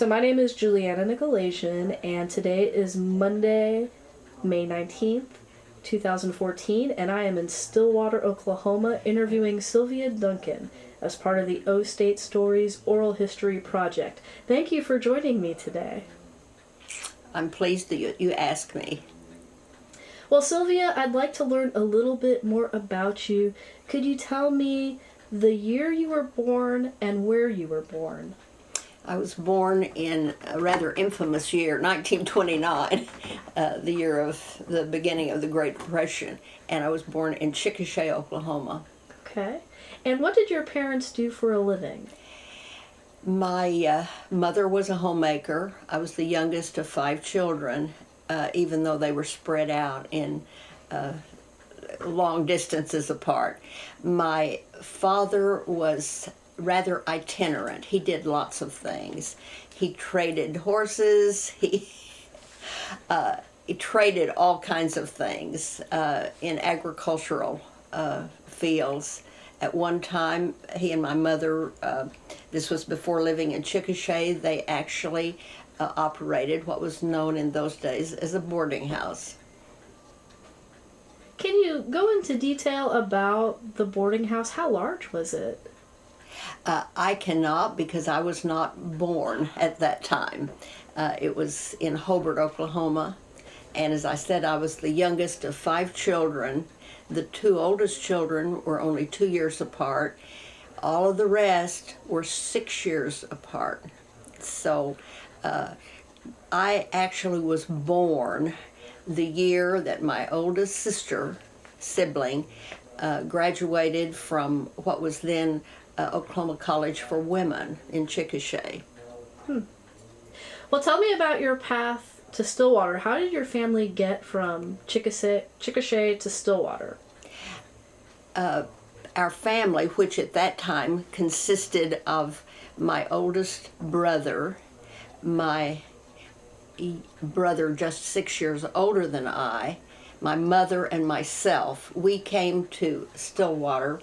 So my name is Juliana Nykolaiszyn, and today is Monday, May 19th, 2014, and I am in Stillwater, Oklahoma, interviewing Sylvia Duncan as part of the O State Stories Oral History Project. Thank you for joining me today. I'm pleased that you asked me. Well, Sylvia, I'd like to learn a little bit more about you. Could you tell me the year you were born and where you were born? I was born in a rather infamous year, 1929, the year of the beginning of the Great Depression, and I was born in Chickasha, Oklahoma. Okay. And what did your parents do for a living? My mother was a homemaker. I was the youngest of 5 children, even though they were spread out in long distances apart. My father was rather itinerant. He did lots of things. He traded horses. He traded all kinds of things in agricultural fields. At one time, he and my mother, this was before living in Chickasha, they actually operated what was known in those days as a boarding house. Can you go into detail about the boarding house? How large was it? I cannot, because I was not born at that time. It was in Hobart, Oklahoma, and as I said, I was the youngest of 5 children. The 2 oldest children were only 2 years apart. All of the rest were 6 years apart. So I actually was born the year that my oldest sibling graduated from what was then Oklahoma College for Women in Chickasha. Well, tell me about your path to Stillwater. How did your family get from Chickasha to Stillwater? Our family, which at that time consisted of my oldest brother, my brother just 6 years older than I, my mother and myself, we came to Stillwater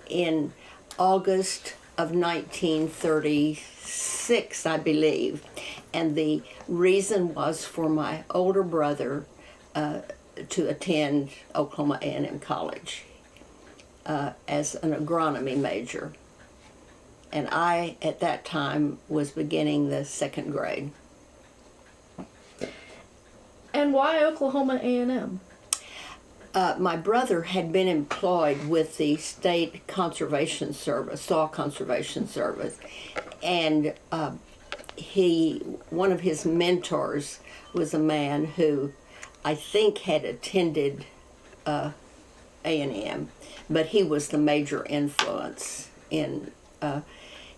in August of 1936, I believe, and the reason was for my older brother to attend Oklahoma A&M College as an agronomy major, and I at that time was beginning the 2nd grade. And why Oklahoma A&M? My brother had been employed with the State Conservation Service, Soil Conservation Service, and one of his mentors was a man who I think had attended A&M, but he was the major influence in,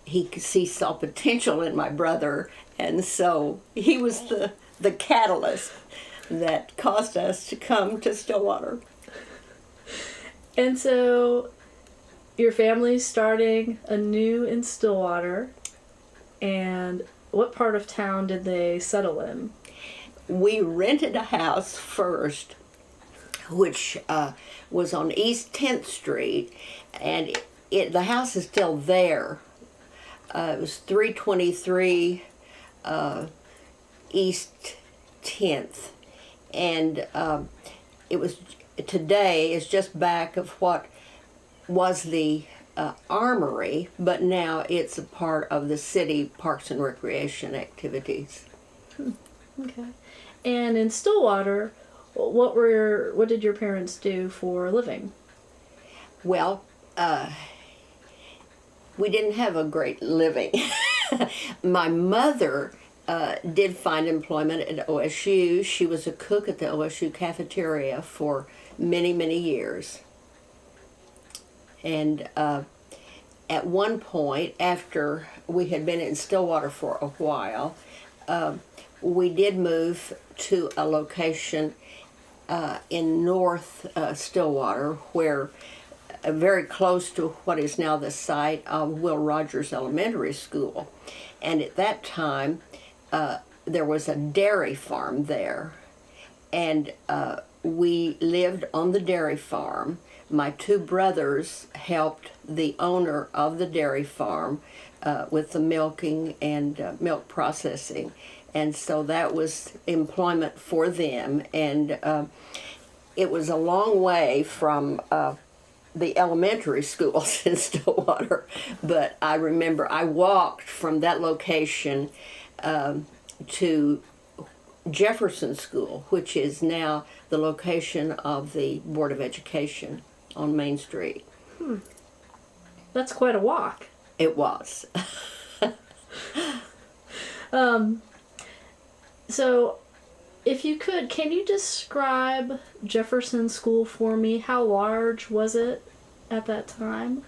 he saw potential in my brother, and so he was the catalyst that caused us to come to Stillwater. And so your family's starting anew in Stillwater, and what part of town did they settle in? We rented a house first, which was on East 10th Street, and the house is still there. It was 323 East 10th, and it was today is just back of what was the armory, but now it's a part of the city parks and recreation activities. Okay. And in Stillwater, what did your parents do for a living? Well, we didn't have a great living. My mother did find employment at OSU. She was a cook at the OSU cafeteria for many, many years. And at one point, after we had been in Stillwater for a while, we did move to a location in North Stillwater, where very close to what is now the site of Will Rogers Elementary School. And at that time, there was a dairy farm there, and we lived on the dairy farm. My 2 brothers helped the owner of the dairy farm with the milking and milk processing. And so that was employment for them. And it was a long way from the elementary schools in Stillwater. But I remember I walked from that location to Jefferson School, which is now the location of the Board of Education on Main Street. That's quite a walk. It was. So, if you could, can you describe Jefferson School for me? How large was it at that time?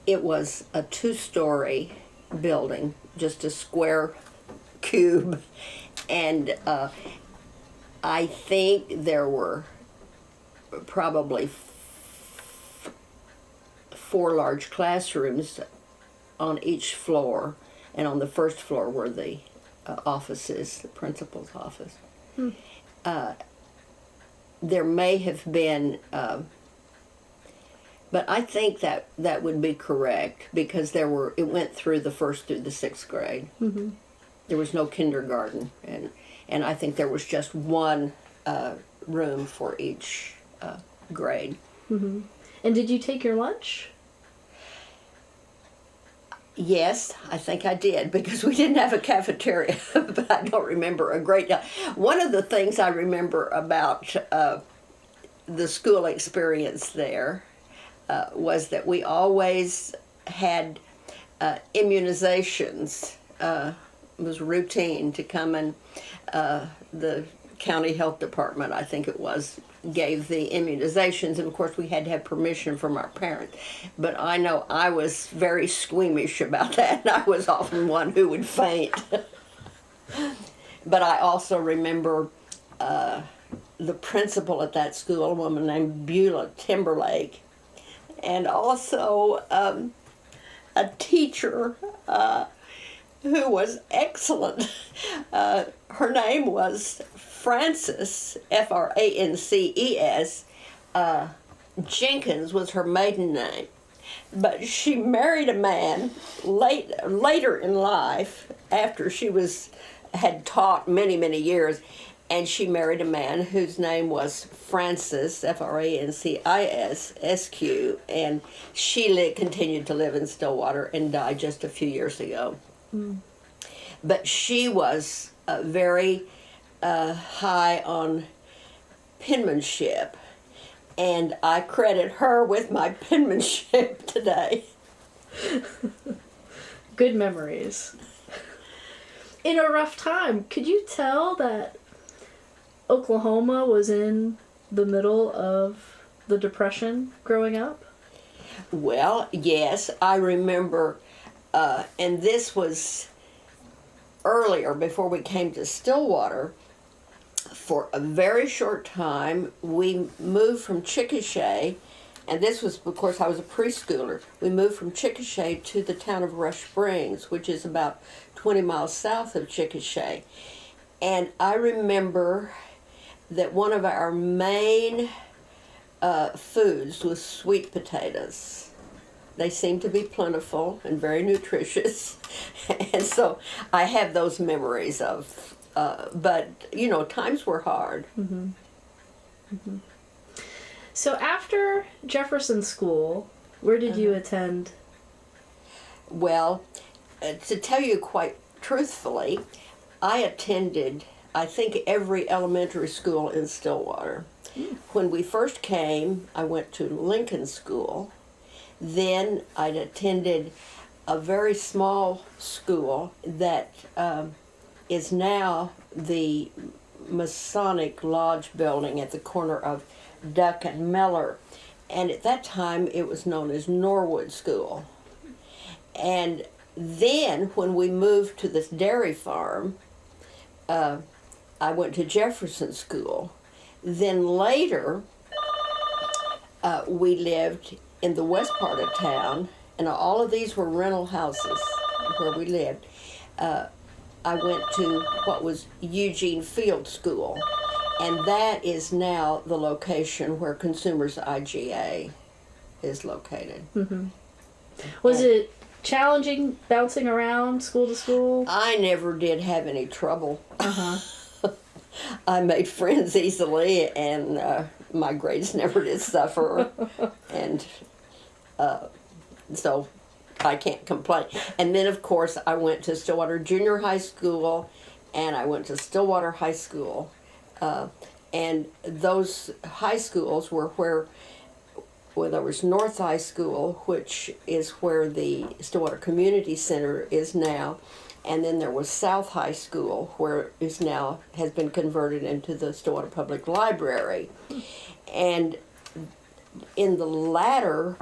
It was a 2-story building, just a square cube, and I think there were probably 4 large classrooms on each floor, and on the first floor were the offices, the principal's office. There may have been, but I think that would be correct, because it went through the 1st through the 6th grade. Mm-hmm. There was no kindergarten, and I think there was just one room for each grade. Mm-hmm. And did you take your lunch? Yes, I think I did, because we didn't have a cafeteria, but I don't remember a great deal. One of the things I remember about the school experience there was that we always had immunizations. It was routine to come and the county health department, I think it was, gave the immunizations, and of course we had to have permission from our parents. But I know I was very squeamish about that, and I was often one who would faint. But I also remember the principal at that school, a woman named Beulah Timberlake, and also a teacher who was excellent. Her name was Frances, Frances. Jenkins was her maiden name. But she married a man later in life, after she had taught many, many years, and she married a man whose name was Francis, Francisq, and she continued to live in Stillwater and died just a few years ago. But she was very high on penmanship, and I credit her with my penmanship today. Good memories. In a rough time, could you tell that Oklahoma was in the middle of the Depression growing up? Well, yes, I remember, and this was earlier, before we came to Stillwater. For a very short time, we moved from Chickasha, and this was, of course, I was a preschooler. We moved from Chickasha to the town of Rush Springs, which is about 20 miles south of Chickasha. And I remember that one of our main foods was sweet potatoes. They seemed to be plentiful and very nutritious. And so I have those memories of, but, you know, times were hard. Mm-hmm. Mm-hmm. So after Jefferson School, where did you attend? Well, to tell you quite truthfully, I attended, I think, every elementary school in Stillwater. When we first came, I went to Lincoln School. Then I attended a very small school that is now the Masonic Lodge building at the corner of Duck and Miller. And at that time, it was known as Norwood School. And then when we moved to this dairy farm, I went to Jefferson School. Then later, we lived in the west part of town, and all of these were rental houses where we lived. I went to what was Eugene Field School, and that is now the location where Consumers IGA is located. Mm-hmm. Was it challenging bouncing around school to school? I never did have any trouble. Uh-huh. I made friends easily, and my grades never did suffer. And so I can't complain. And then, of course, I went to Stillwater Junior High School, and I went to Stillwater High School. And those high schools were where there was North High School, which is where the Stillwater Community Center is now. And then there was South High School, where is now has been converted into the Stillwater Public Library. And in the latter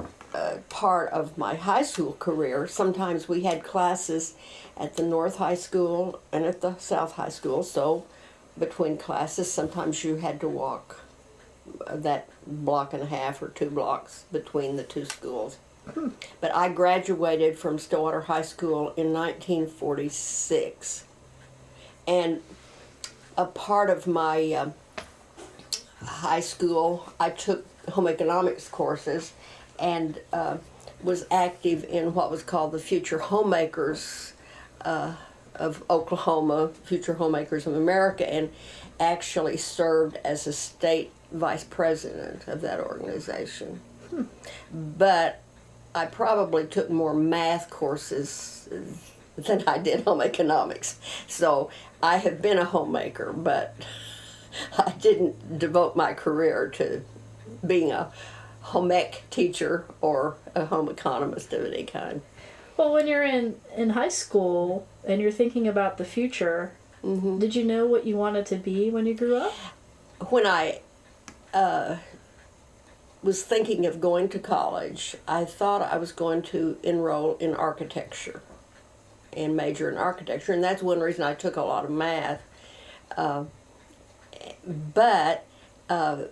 part of my high school career, sometimes we had classes at the North High School and at the South High School. So between classes, sometimes you had to walk that block and a half or 2 blocks between the two schools. But I graduated from Stillwater High School in 1946. And a part of my high school, I took home economics courses and was active in what was called the Future Homemakers of Oklahoma, Future Homemakers of America, and actually served as a state vice president of that organization. But I probably took more math courses than I did home economics. So I have been a homemaker, but I didn't devote my career to being a home ec teacher or a home economist of any kind. Well, when you're in high school and you're thinking about the future, did you know what you wanted to be when you grew up? When I was thinking of going to college, I thought I was going to enroll in architecture and major in architecture, and that's one reason I took a lot of math. But I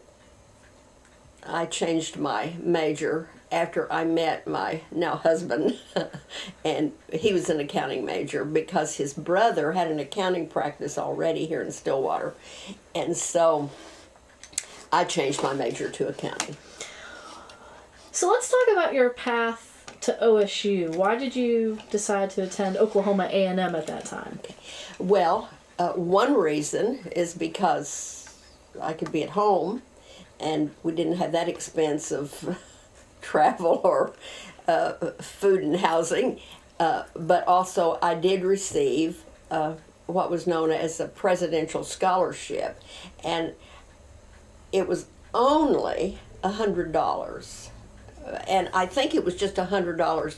changed my major after I met my now husband, and he was an accounting major because his brother had an accounting practice already here in Stillwater, and so I changed my major to accounting. So let's talk about your path to OSU. Why did you decide to attend Oklahoma A&M at that time? Well, one reason is because I could be at home, and we didn't have that expense of travel or food and housing. But also, I did receive what was known as a presidential scholarship, and it was only $100. And I think it was just $100.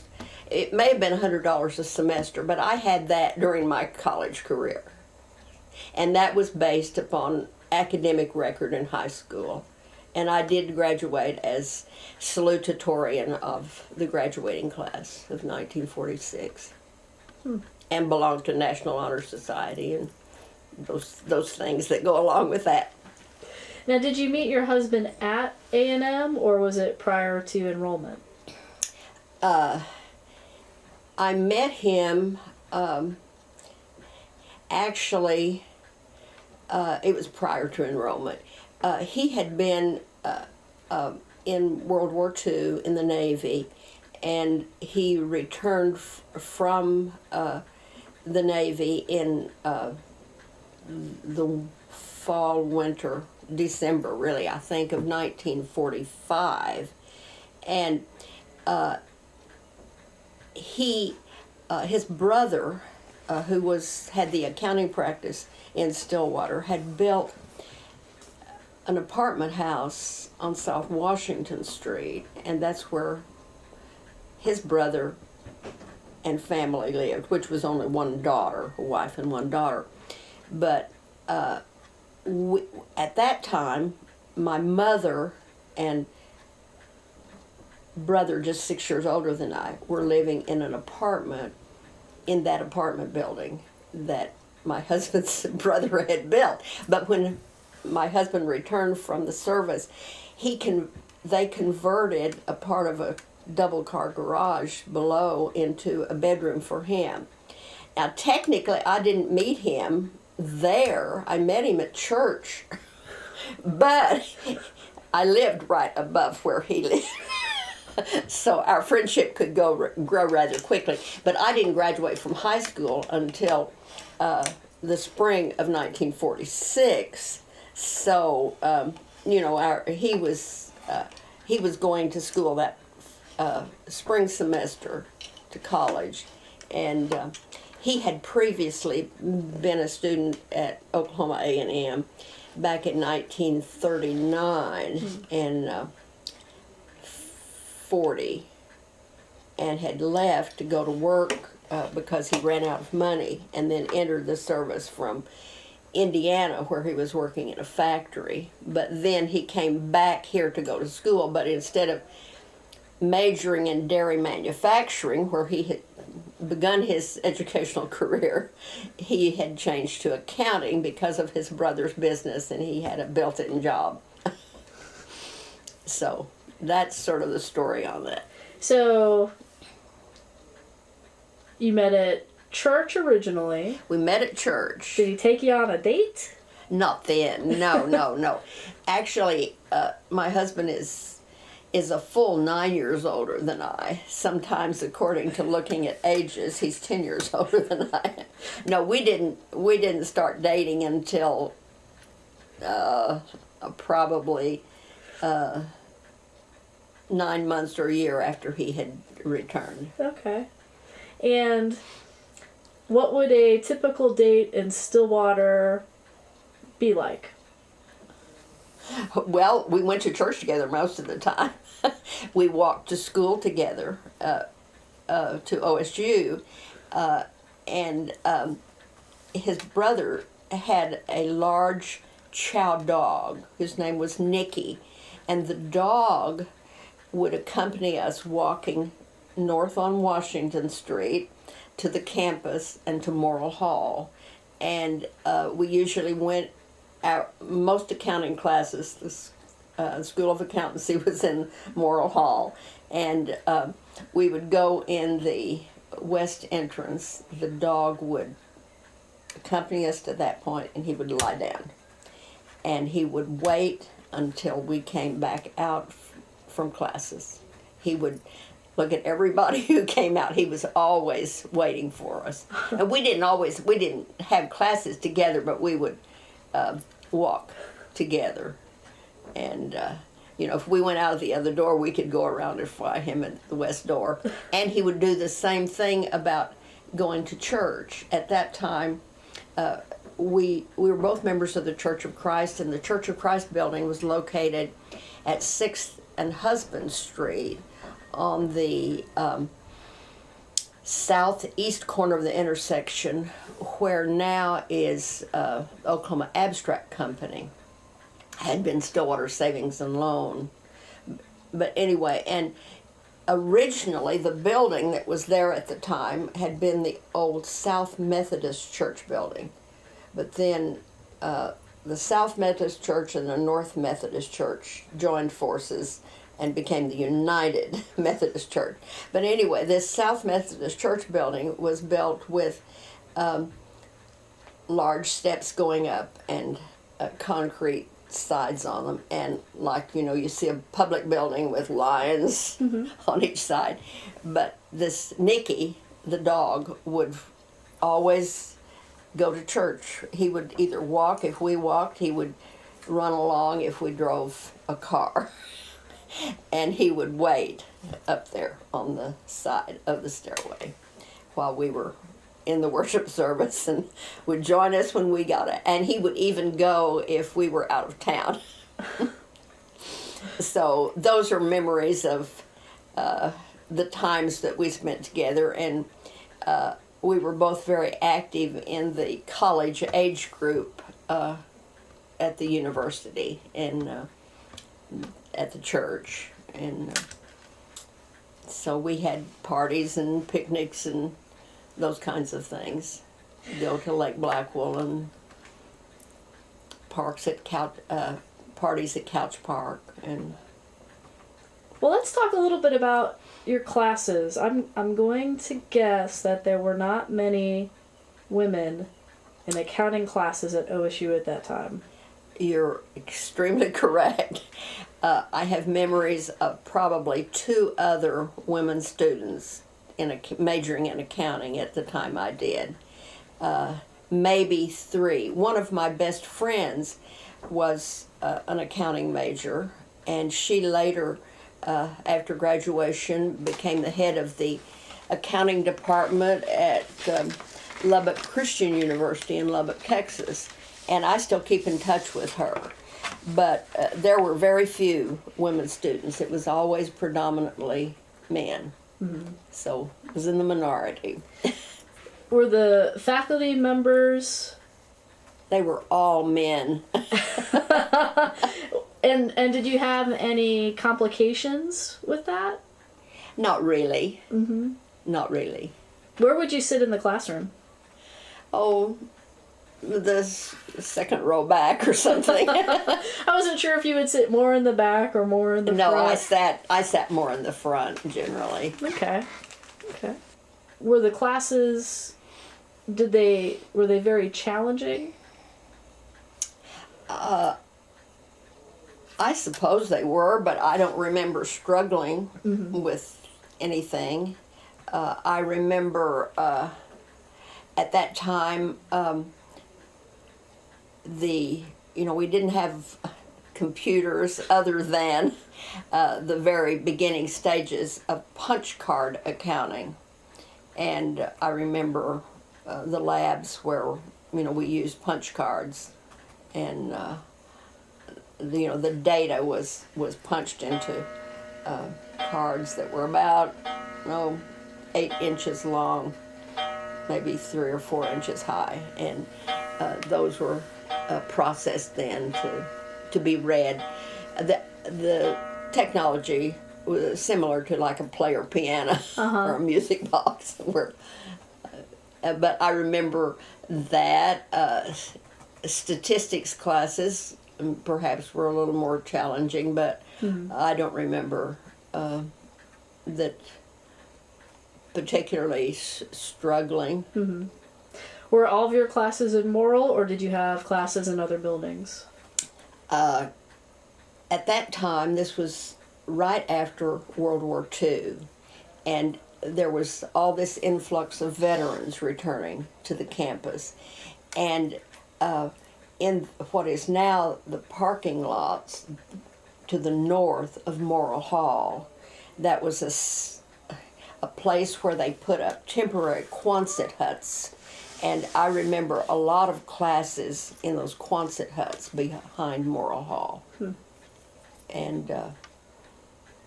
It may have been $100 a semester, but I had that during my college career. And that was based upon academic record in high school. And I did graduate as salutatorian of the graduating class of 1946. And belonged to National Honor Society and those things that go along with that. Now, did you meet your husband at A&M, or was it prior to enrollment? I met him, actually, it was prior to enrollment. He had been in World War II in the Navy, and he returned from the Navy in the fall, winter, December, really, I think, of 1945. And his brother, who had the accounting practice in Stillwater, had built an apartment house on South Washington Street, and that's where his brother and family lived, which was only one daughter, a wife and one daughter. But at that time, my mother and brother, just 6 years older than I, were living in an apartment in that apartment building that my husband's brother had built. But when my husband returned from the service, they converted a part of a double-car garage below into a bedroom for him. Now, technically, I didn't meet him there. I met him at church, but I lived right above where he lived. So our friendship could grow rather quickly. But I didn't graduate from high school until the spring of 1946. So he was going to school that spring semester to college, and he had previously been a student at Oklahoma A&M back in 1939 and 40, and had left to go to work because he ran out of money, and then entered the service from Indiana, where he was working in a factory. But then he came back here to go to school, but instead of majoring in dairy manufacturing, where he had begun his educational career, he had changed to accounting because of his brother's business, and he had a built-in job. So that's sort of the story on that. So you met at church originally. We met at church. Did he take you on a date? Not then. No. Actually, my husband is a full 9 years older than I. Sometimes, according to looking at ages, he's 10 years older than I am. No, we didn't start dating until probably 9 months or a year after he had returned. Okay. And what would a typical date in Stillwater be like? Well, we went to church together most of the time. We walked to school together, to OSU, and his brother had a large chow dog whose name was Nicky, and the dog would accompany us walking north on Washington Street to the campus and to Morrill Hall. And we usually went out, most accounting classes, the School of Accountancy was in Morrill Hall, and we would go in the west entrance. The dog would accompany us to that point, and he would lie down. And he would wait until we came back out from classes. He would look at everybody who came out. He was always waiting for us. And we didn't have classes together, but we would walk together. And, if we went out the other door, we could go around and find him at the west door. And he would do the same thing about going to church. At that time, we were both members of the Church of Christ, and the Church of Christ building was located at 6th and Husband Street on the southeast corner of the intersection, where now is Oklahoma Abstract Company. Had been Stillwater Savings and Loan. But anyway, and originally the building that was there at the time had been the old South Methodist Church building. But then the South Methodist Church and the North Methodist Church joined forces and became the United Methodist Church. But anyway, this South Methodist Church building was built with large steps going up and concrete sides on them, and you see a public building with lions on each side. But this Nicky, the dog, would always go to church. He would either walk if we walked, he would run along if we drove a car. And he would wait up there on the side of the stairway while we were in the worship service, and would join us when we got it. And he would even go if we were out of town. So those are memories of the times that we spent together. And we were both very active in the college age group at the university and at the church. And so we had parties and picnics and those kinds of things. Go to Lake Blackwell and parties at Couch Park. And well, let's talk a little bit about your classes. I'm going to guess that there were not many women in accounting classes at OSU at that time. You're extremely correct. I have memories of probably 2 other women students majoring in accounting at the time I did. Maybe 3. One of my best friends was an accounting major, and she later, after graduation, became the head of the accounting department at Lubbock Christian University in Lubbock, Texas. And I still keep in touch with her. But there were very few women students. It was always predominantly men. Mm-hmm. So it was in the minority. Were the faculty members... They were all men. And did you have any complications with that? Not really. Mm-hmm. Not really. Where would you sit in the classroom? Oh, the second row back or something. I wasn't sure if you would sit more in the back or more in the front. No, I sat more in the front generally. Okay. Were the classes, were they very challenging? I suppose they were, but I don't remember struggling mm-hmm. with anything. I remember at that time, we didn't have computers other than the very beginning stages of punch card accounting. And I remember the labs where, we used punch cards, and the data was punched into cards that were about 8 inches long, maybe 3 or 4 inches high, and those were processed then to be read. The technology was similar to like a player piano uh-huh. or a music box, but I remember that statistics classes perhaps were a little more challenging, but mm-hmm. I don't remember that particularly struggling. Mm-hmm. Were all of your classes in Morrill, or did you have classes in other buildings? At that time, this was right after World War II, and there was all this influx of veterans returning to the campus. And in what is now the parking lots to the north of Morrill Hall, that was a place where they put up temporary Quonset huts. And I remember a lot of classes in those Quonset huts behind Morrill Hall. Hmm. And, a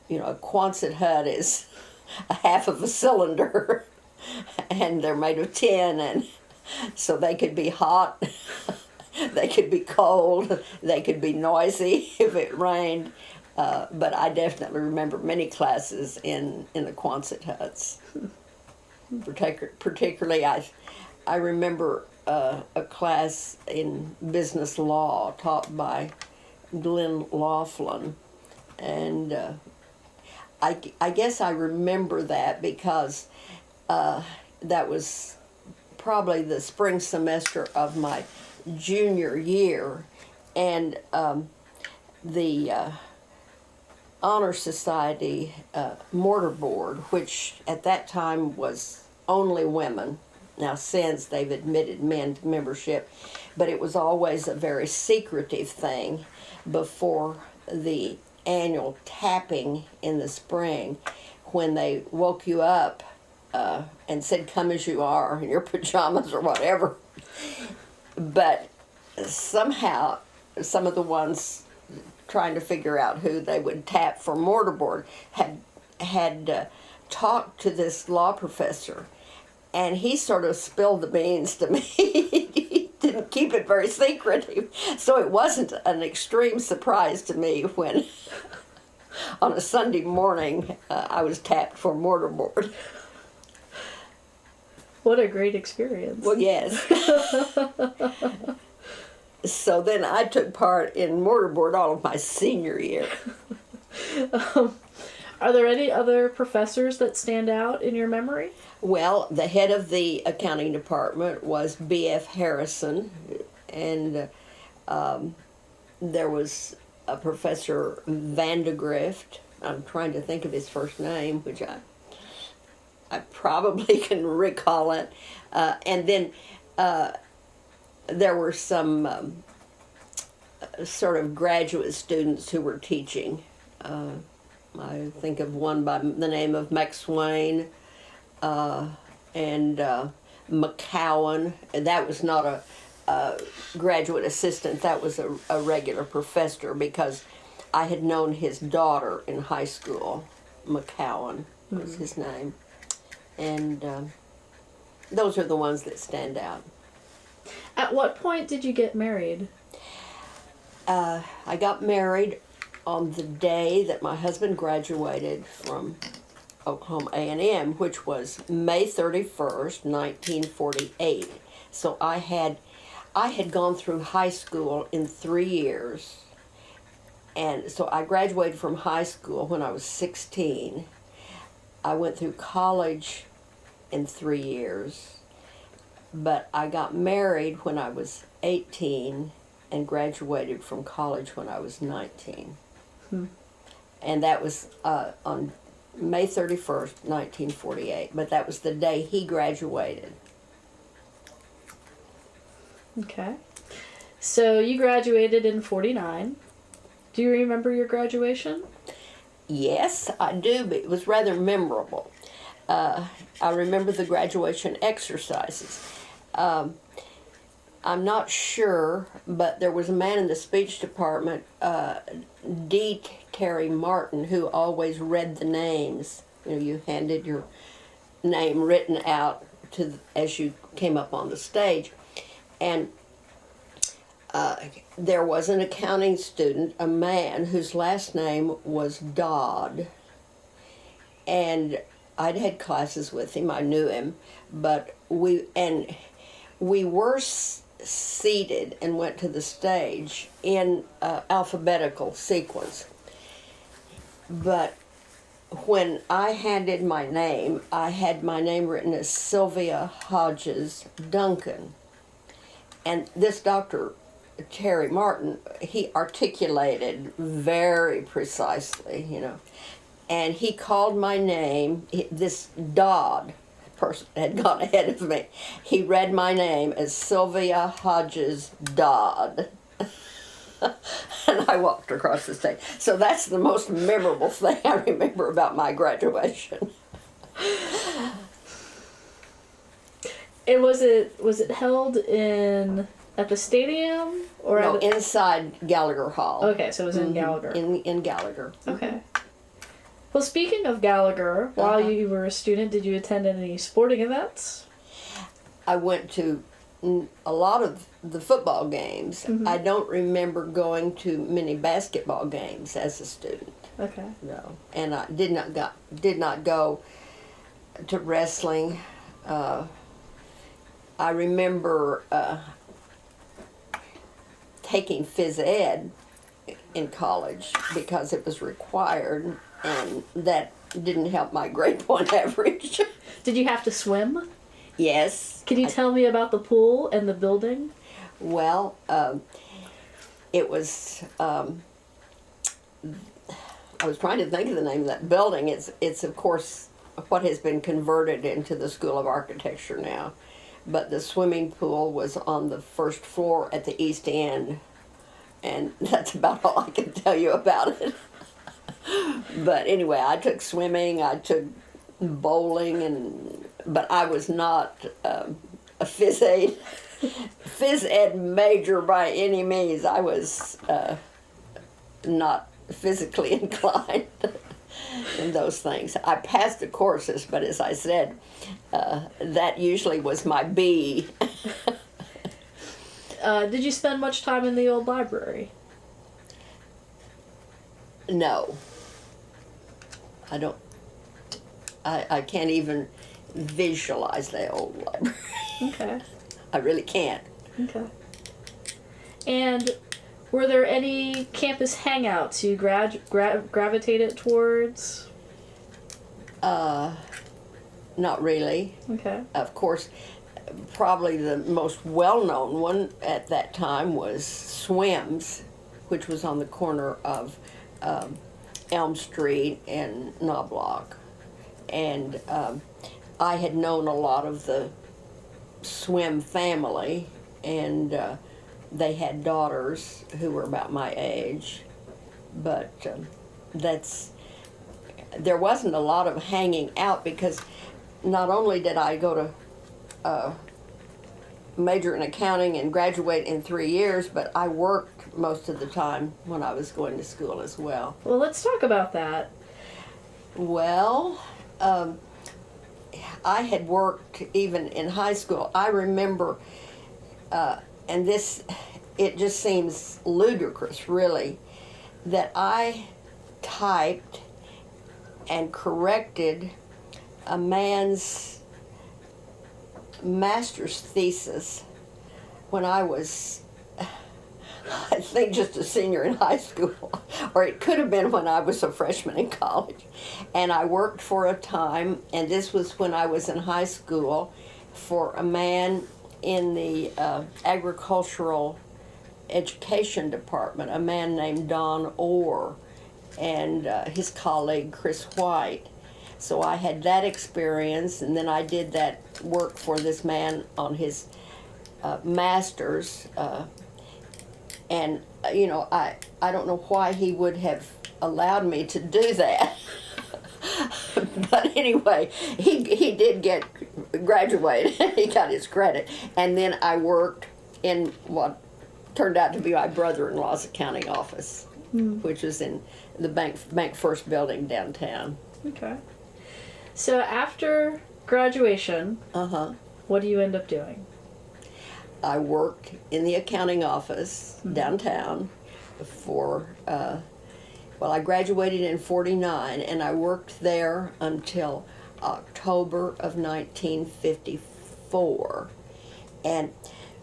Quonset hut is a half of a cylinder, and they're made of tin, and so they could be hot, they could be cold, they could be noisy if it rained. But I definitely remember many classes in the Quonset huts. Particularly, I remember a class in business law taught by Glenn Laughlin, and I guess I remember that because that was probably the spring semester of my junior year, and the Honor Society mortar board, which at that time was only women. Now since they've admitted men to membership, but it was always a very secretive thing before the annual tapping in the spring, when they woke you up and said, "Come as you are," in your pajamas or whatever. But somehow, some of the ones trying to figure out who they would tap for mortarboard had talked to this law professor, and he sort of spilled the beans to me. He didn't keep it very secretive, so it wasn't an extreme surprise to me when on a Sunday morning I was tapped for mortarboard. What a great experience. Well, yes. So then I took part in mortarboard all of my senior year. Are there any other professors that stand out in your memory? Well, the head of the accounting department was B.F. Harrison, and there was a Professor Vandegrift. I'm trying to think of his first name, which I probably can recall it. And then there were some sort of graduate students who were teaching. I think of one by the name of McSwain and McCowan. That was not a graduate assistant. That was a regular professor, because I had known his daughter in high school. McCowan was his name. And those are the ones that stand out. At what point did you get married? I got married on the day that my husband graduated from Oklahoma A&M, which was May 31st, 1948. So I had gone through high school in 3 years. And so I graduated from high school when I was 16. I went through college in 3 years. But I got married when I was 18 and graduated from college when I was 19. And that was on May 31st, 1948. But that was the day he graduated. Okay. So you graduated in 49. Do you remember your graduation? Yes, I do, but it was rather memorable. I remember the graduation exercises. I'm not sure, but there was a man in the speech department, D. Terry Martin, who always read the names. You know, you handed your name written out as you came up on the stage. And there was an accounting student, a man whose last name was Dodd. And I'd had classes with him, I knew him, but we were seated and went to the stage in alphabetical sequence. But when I handed my name, I had my name written as Sylvia Hodges Duncan. And this Dr. Terry Martin, he articulated very precisely, you know. And he called my name, this Dodd person had gone ahead of me. He read my name as Sylvia Hodges Dodd. And I walked across the stage. So that's the most memorable thing I remember about my graduation. Was it held at the stadium or No, inside Gallagher Hall. Okay, so it was in Gallagher. In Gallagher. Okay. Well, speaking of Gallagher, while you were a student, did you attend any sporting events? I went to a lot of the football games. I don't remember going to many basketball games as a student. Okay. No, and I did not go to wrestling. I remember taking phys ed in college because it was required, and that didn't help my grade point average. Did you have to swim? Yes. Can you tell me about the pool and the building? Well, it was, I was trying to think of the name of that building. It's of course what has been converted into the School of Architecture now. But the swimming pool was on the first floor at the east end. And that's about all I can tell you about it. But anyway, I took swimming, I took bowling, but I was not a phys ed major by any means. I was not physically inclined in those things. I passed the courses, but as I said, that usually was my B. Did you spend much time in the old library? No. I don't. I can't even visualize the old library. Okay. I really can't. Okay. And were there any campus hangouts you gravitated towards? Not really. Okay. Of course, probably the most well-known one at that time was swims, which was on the corner of Elm Street and Knobloch. And I had known a lot of the swim family, and they had daughters who were about my age. But there wasn't a lot of hanging out, because not only did I go to major in accounting and graduate in 3 years, but I worked most of the time when I was going to school as well. Well, let's talk about that. Well, I had worked even in high school. I remember, and it just seems ludicrous, really, that I typed and corrected a man's master's thesis when I was, I think, just a senior in high school, or it could have been when I was a freshman in college. And I worked for a time, and this was when I was in high school, for a man in the agricultural education department, a man named Don Orr, and his colleague Chris White. So I had that experience, and then I did that work for this man on his master's. And, I don't know why he would have allowed me to do that. But anyway, he did graduate. He got his credit. And then I worked in what turned out to be my brother-in-law's accounting office, which was in the Bank First building downtown. Okay. So after graduation, what do you end up doing? I worked in the accounting office downtown for, I graduated in 49, and I worked there until October of 1954. And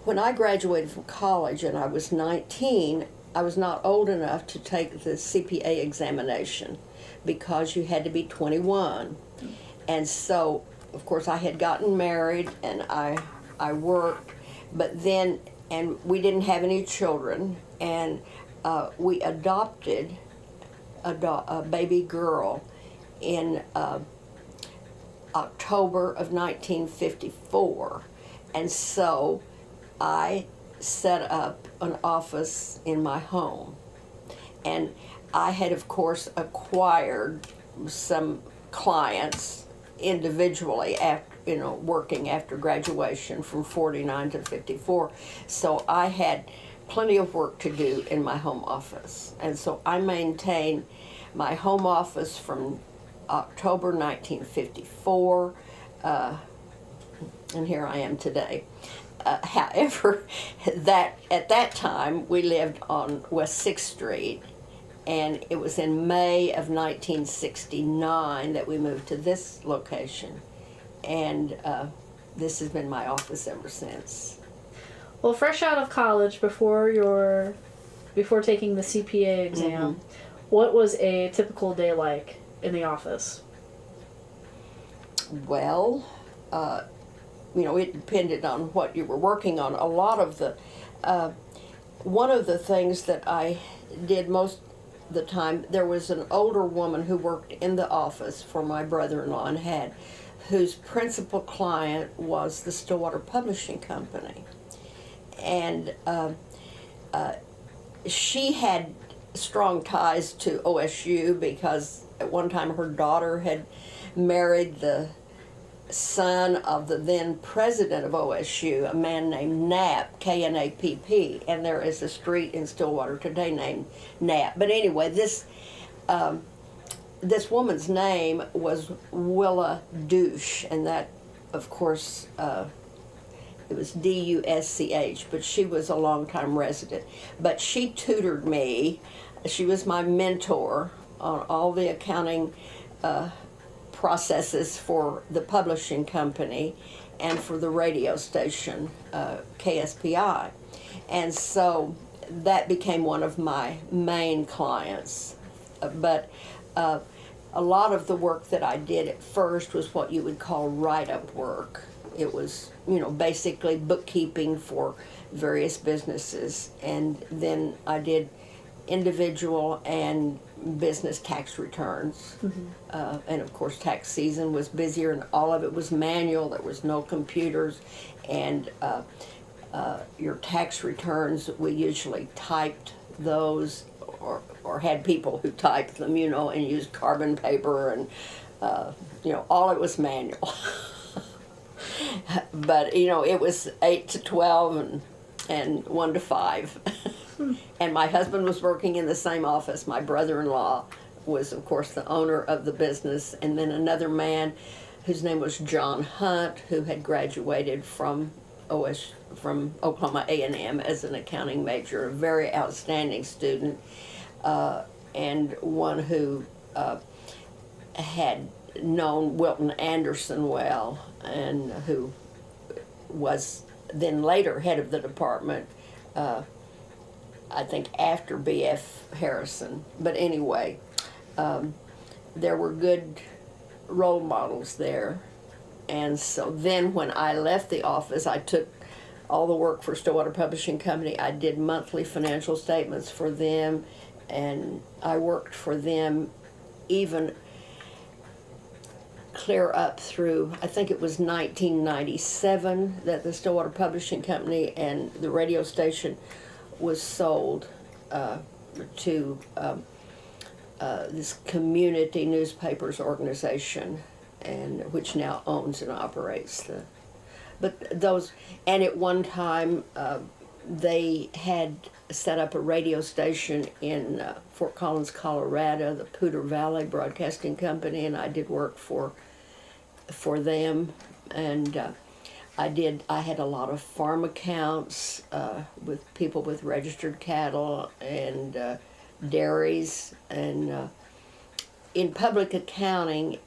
when I graduated from college and I was 19, I was not old enough to take the CPA examination because you had to be 21. And so, of course, I had gotten married and I worked, but then, and we didn't have any children, and we adopted a baby girl in October of 1954. And so I set up an office in my home. And I had, of course, acquired some clients individually after, working after graduation from 49 to 54. So I had plenty of work to do in my home office. And so I maintained my home office from October 1954, and here I am today. However, at that time, we lived on West 6th Street, and it was in May of 1969 that we moved to this location. And this has been my office ever since. Well, fresh out of college, before taking the CPA exam, what was a typical day like in the office? Well, it depended on what you were working on. A lot of one of the things that I did most of the time, there was an older woman who worked in the office for my brother-in-law and whose principal client was the Stillwater Publishing Company. And she had strong ties to OSU because at one time her daughter had married the son of the then president of OSU, a man named Knapp, K-N-A-P-P, and there is a street in Stillwater today named Knapp. But anyway, this woman's name was Willa Douche, and that, of course, it was D-U-S-C-H, but she was a longtime resident. But she tutored me. She was my mentor on all the accounting processes for the publishing company and for the radio station, KSPI. And so that became one of my main clients. But a lot of the work that I did at first was what you would call write-up work. It was, basically bookkeeping for various businesses. And then I did individual and business tax returns. And of course tax season was busier and all of it was manual. There was no computers, and your tax returns, we usually typed those or had people who typed them, and used carbon paper, and all it was manual. But it was 8 to 12 and 1 to 5. And my husband was working in the same office. My brother-in-law was, of course, the owner of the business, and then another man whose name was John Hunt, who had graduated from Oklahoma A&M as an accounting major, a very outstanding student, and one who had known Wilton Anderson well, and who was then later head of the department, I think after B.F. Harrison. But anyway, there were good role models there. And so then when I left the office, I took all the work for Stillwater Publishing Company. I did monthly financial statements for them, and I worked for them even clear up through, I think it was 1997 that the Stillwater Publishing Company and the radio station was sold to this community newspapers organization, and which now owns and operates and at one time they had set up a radio station in Fort Collins, Colorado, the Poudre Valley Broadcasting Company, and I did work for them, and I had a lot of farm accounts with people with registered cattle and dairies, and in public accounting,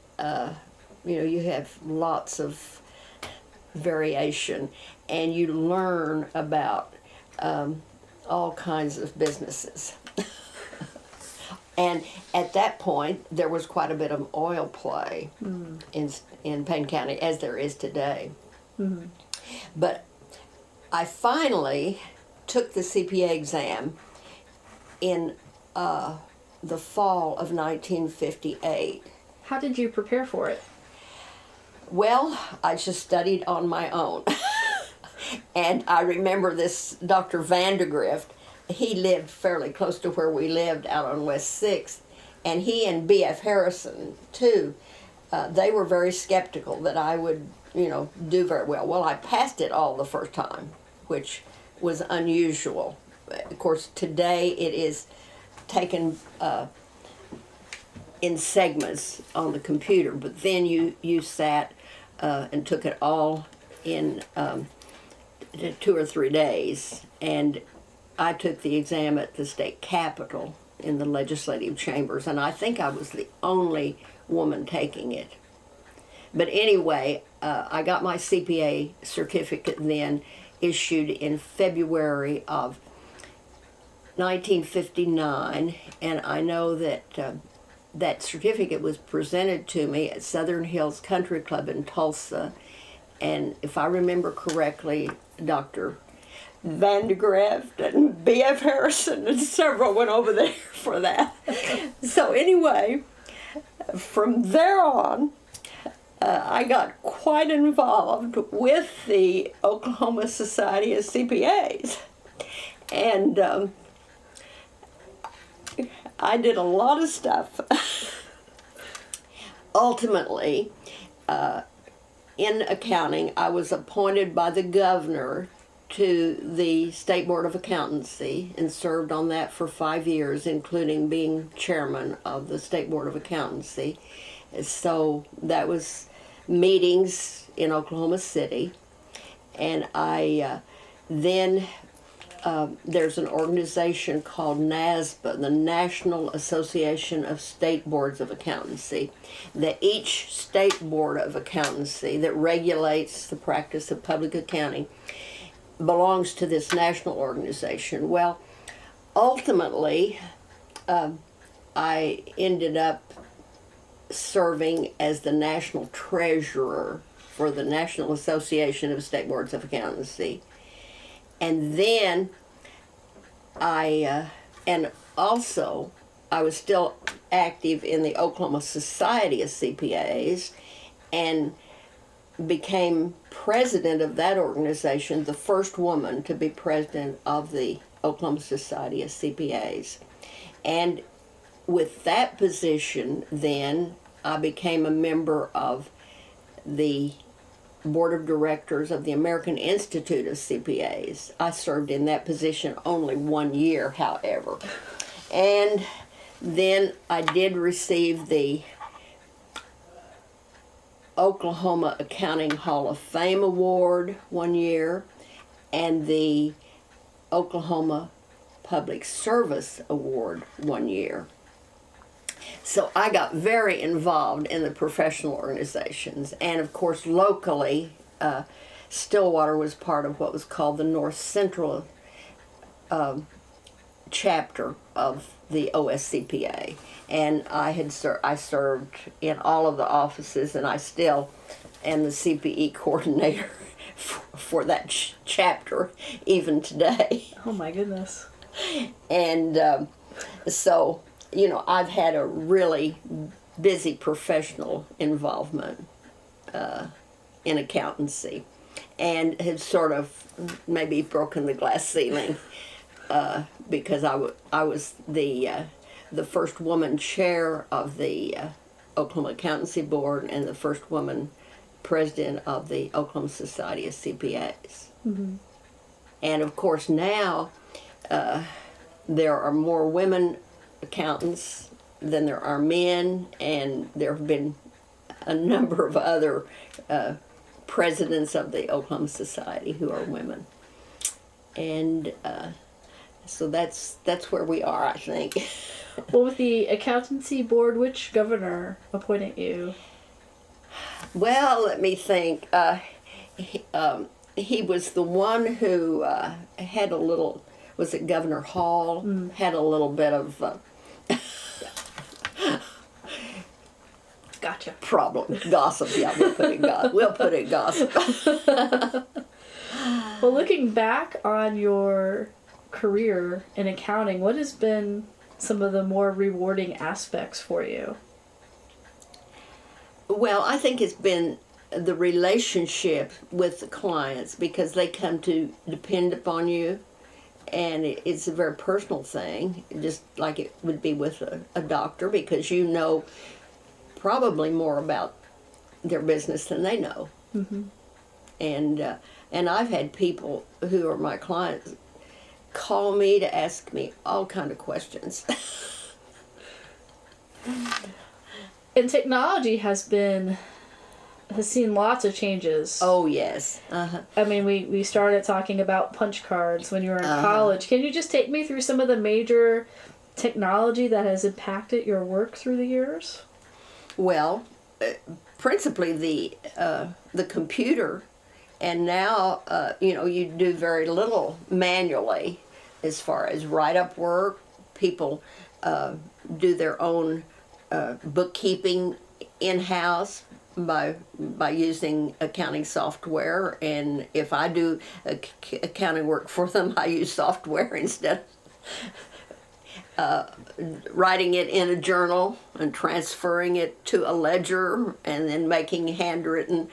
you have lots of variation, and you learn about all kinds of businesses. And at that point, there was quite a bit of oil play in Payne County, as there is today. But I finally took the CPA exam in the fall of 1958. How did you prepare for it? Well, I just studied on my own. And I remember this Dr. Vandegrift. He lived fairly close to where we lived out on West 6th, and he and B.F. Harrison, too, they were very skeptical that I would, do very well. Well, I passed it all the first time, which was unusual. Of course, today it is taken in segments on the computer, but then you sat and took it all in 2 or 3 days, and I took the exam at the state capitol in the legislative chambers, and I think I was the only woman taking it. But anyway, I got my CPA certificate then issued in February of 1959, and I know that that certificate was presented to me at Southern Hills Country Club in Tulsa, and if I remember correctly, Dr. Vandegrift and B.F. Harrison and several went over there for that. So anyway, from there on, I got quite involved with the Oklahoma Society of CPAs, and I did a lot of stuff. Ultimately, in accounting, I was appointed by the governor to the State Board of Accountancy and served on that for 5 years, including being chairman of the State Board of Accountancy. So that was meetings in Oklahoma City, and I then there's an organization called NASBA, the National Association of State Boards of Accountancy, that each state board of accountancy that regulates the practice of public accounting belongs to this national organization. Well, ultimately, I ended up serving as the national treasurer for the National Association of State Boards of Accountancy. And then and also, I was still active in the Oklahoma Society of CPAs and became president of that organization, the first woman to be president of the Oklahoma Society of CPAs. And with that position, then, I became a member of the board of directors of the American Institute of CPAs. I served in that position only 1 year, however. And then I did receive the Oklahoma Accounting Hall of Fame Award 1 year and the Oklahoma Public Service Award 1 year. So I got very involved in the professional organizations, and of course locally, Stillwater was part of what was called the North Central chapter of the OSCPA, and I served in all of the offices, and I still am the CPE coordinator for that chapter even today. Oh my goodness. And so, you know, I've had a really busy professional involvement in accountancy, and have sort of maybe broken the glass ceiling because I was the first woman chair of the Oklahoma Accountancy Board and the first woman president of the Oklahoma Society of CPAs. Mm-hmm. And of course now there are more women accountants than there are men, and there have been a number of other presidents of the Oklahoma Society who are women. And so that's where we are, I think. Well, with the accountancy board, which governor appointed you? Well, let me think. He was the one who had a little, was it Governor Hall? Had a little bit of Gotcha. problem. Gossip, yeah, we'll put it gossip. Well, looking back on your career in accounting, what has been some of the more rewarding aspects for you? Well, I think it's been the relationship with the clients, because they come to depend upon you, and it's a very personal thing, just like it would be with a doctor, because you know probably more about their business than they know. Mm-hmm. And I've had people who are my clients call me to ask me all kind of questions. And technology has seen lots of changes. Oh, yes. Uh-huh. I mean, we started talking about punch cards when you were in college. Can you just take me through some of the major technology that has impacted your work through the years? Well, principally the computer, and now you do very little manually as far as write-up work. People do their own bookkeeping in-house by using accounting software, and if I do accounting work for them, I use software instead of writing it in a journal and transferring it to a ledger and then making handwritten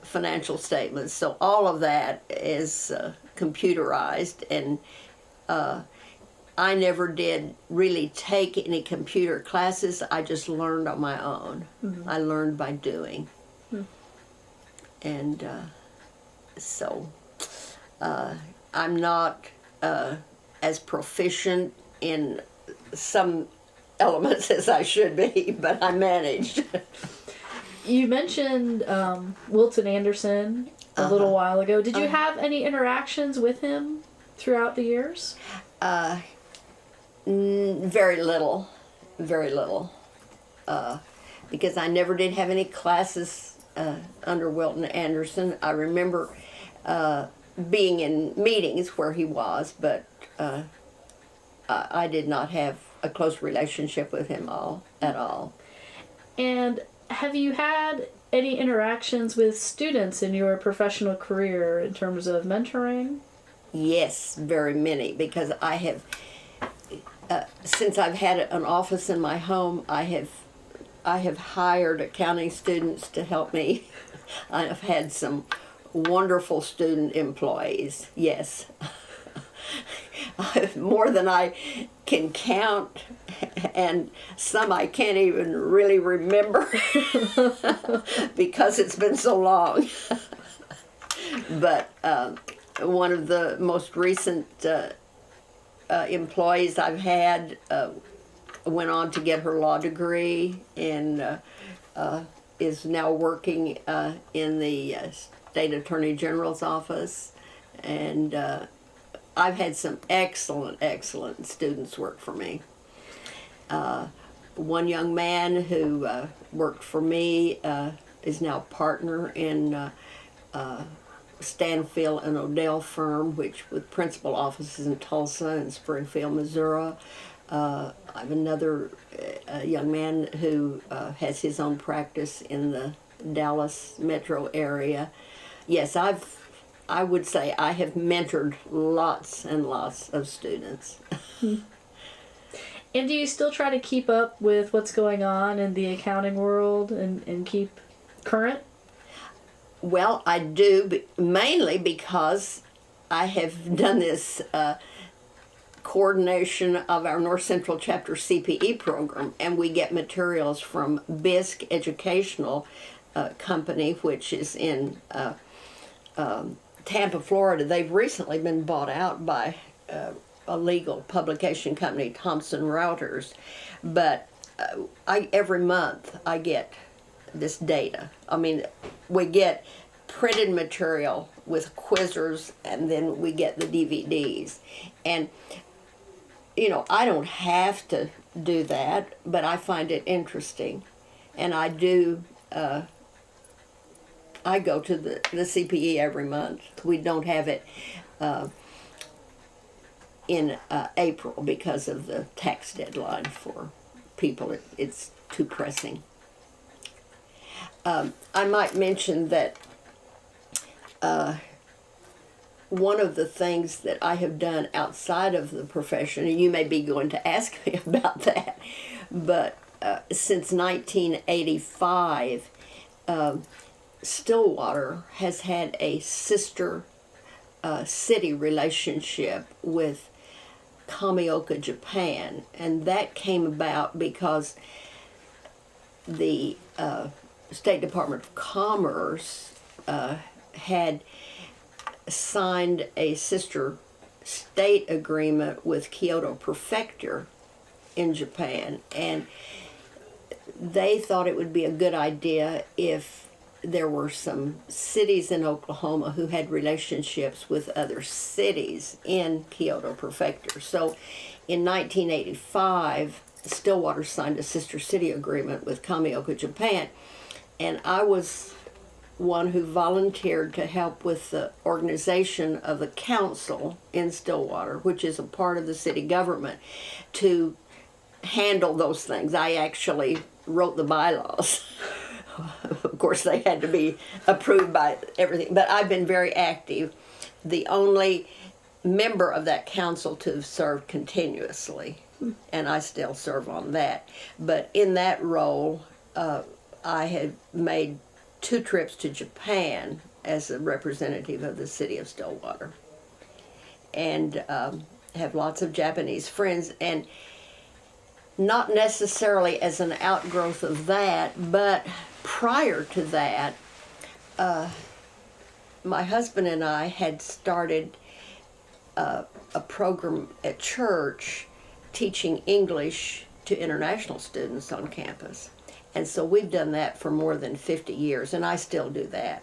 financial statements. So all of that is computerized, and I never did really take any computer classes. I just learned on my own. Mm-hmm. I learned by doing. Mm. And so I'm not as proficient in some elements as I should be, but I managed. You mentioned Wilton Anderson a little while ago. Did you have any interactions with him throughout the years? Very little, because I never did have any classes under Wilton Anderson. I remember being in meetings where he was, but I did not have a close relationship with him at all. And have you had any interactions with students in your professional career in terms of mentoring? Yes, very many, because I have since I've had an office in my home, I have hired accounting students to help me. I have had some wonderful student employees, yes. More than I can count, and some I can't even really remember because it's been so long. But one of the most recent employees I've had went on to get her law degree and is now working in the State Attorney General's office. And I've had some excellent students work for me. One young man who worked for me is now partner in Stanfield and Odell firm, which with principal offices in Tulsa and Springfield, Missouri. I have another young man who has his own practice in the Dallas metro area. Yes, I would say I have mentored lots and lots of students. And do you still try to keep up with what's going on in the accounting world and keep current? Well, I do, mainly because I have done this coordination of our North Central Chapter CPE program, and we get materials from BISC Educational Company, which is in Tampa, Florida. They've recently been bought out by a legal publication company, Thomson Reuters, but every month I get this data. I mean, we get printed material with quizzers, and then we get the DVDs. And, you know, I don't have to do that, but I find it interesting. And I do, I go to the CPE every month. We don't have it in April because of the tax deadline for people. It's too pressing. I might mention that one of the things that I have done outside of the profession, and you may be going to ask me about that, but since 1985, Stillwater has had a sister city relationship with Kameoka, Japan, and that came about because the State Department of Commerce had signed a sister state agreement with Kyoto Prefecture in Japan, and they thought it would be a good idea if there were some cities in Oklahoma who had relationships with other cities in Kyoto Prefecture. So in 1985, Stillwater signed a sister city agreement with Kameoka, Japan, and I was one who volunteered to help with the organization of the council in Stillwater, which is a part of the city government, to handle those things. I actually wrote the bylaws. Of course, they had to be approved by everything, but I've been very active. The only member of that council to have served continuously, and I still serve on that. But in that role, I had made 2 trips to Japan as a representative of the city of Stillwater, and have lots of Japanese friends, and not necessarily as an outgrowth of that, but prior to that, my husband and I had started a program at church teaching English to international students on campus. And so we've done that for more than 50 years, and I still do that.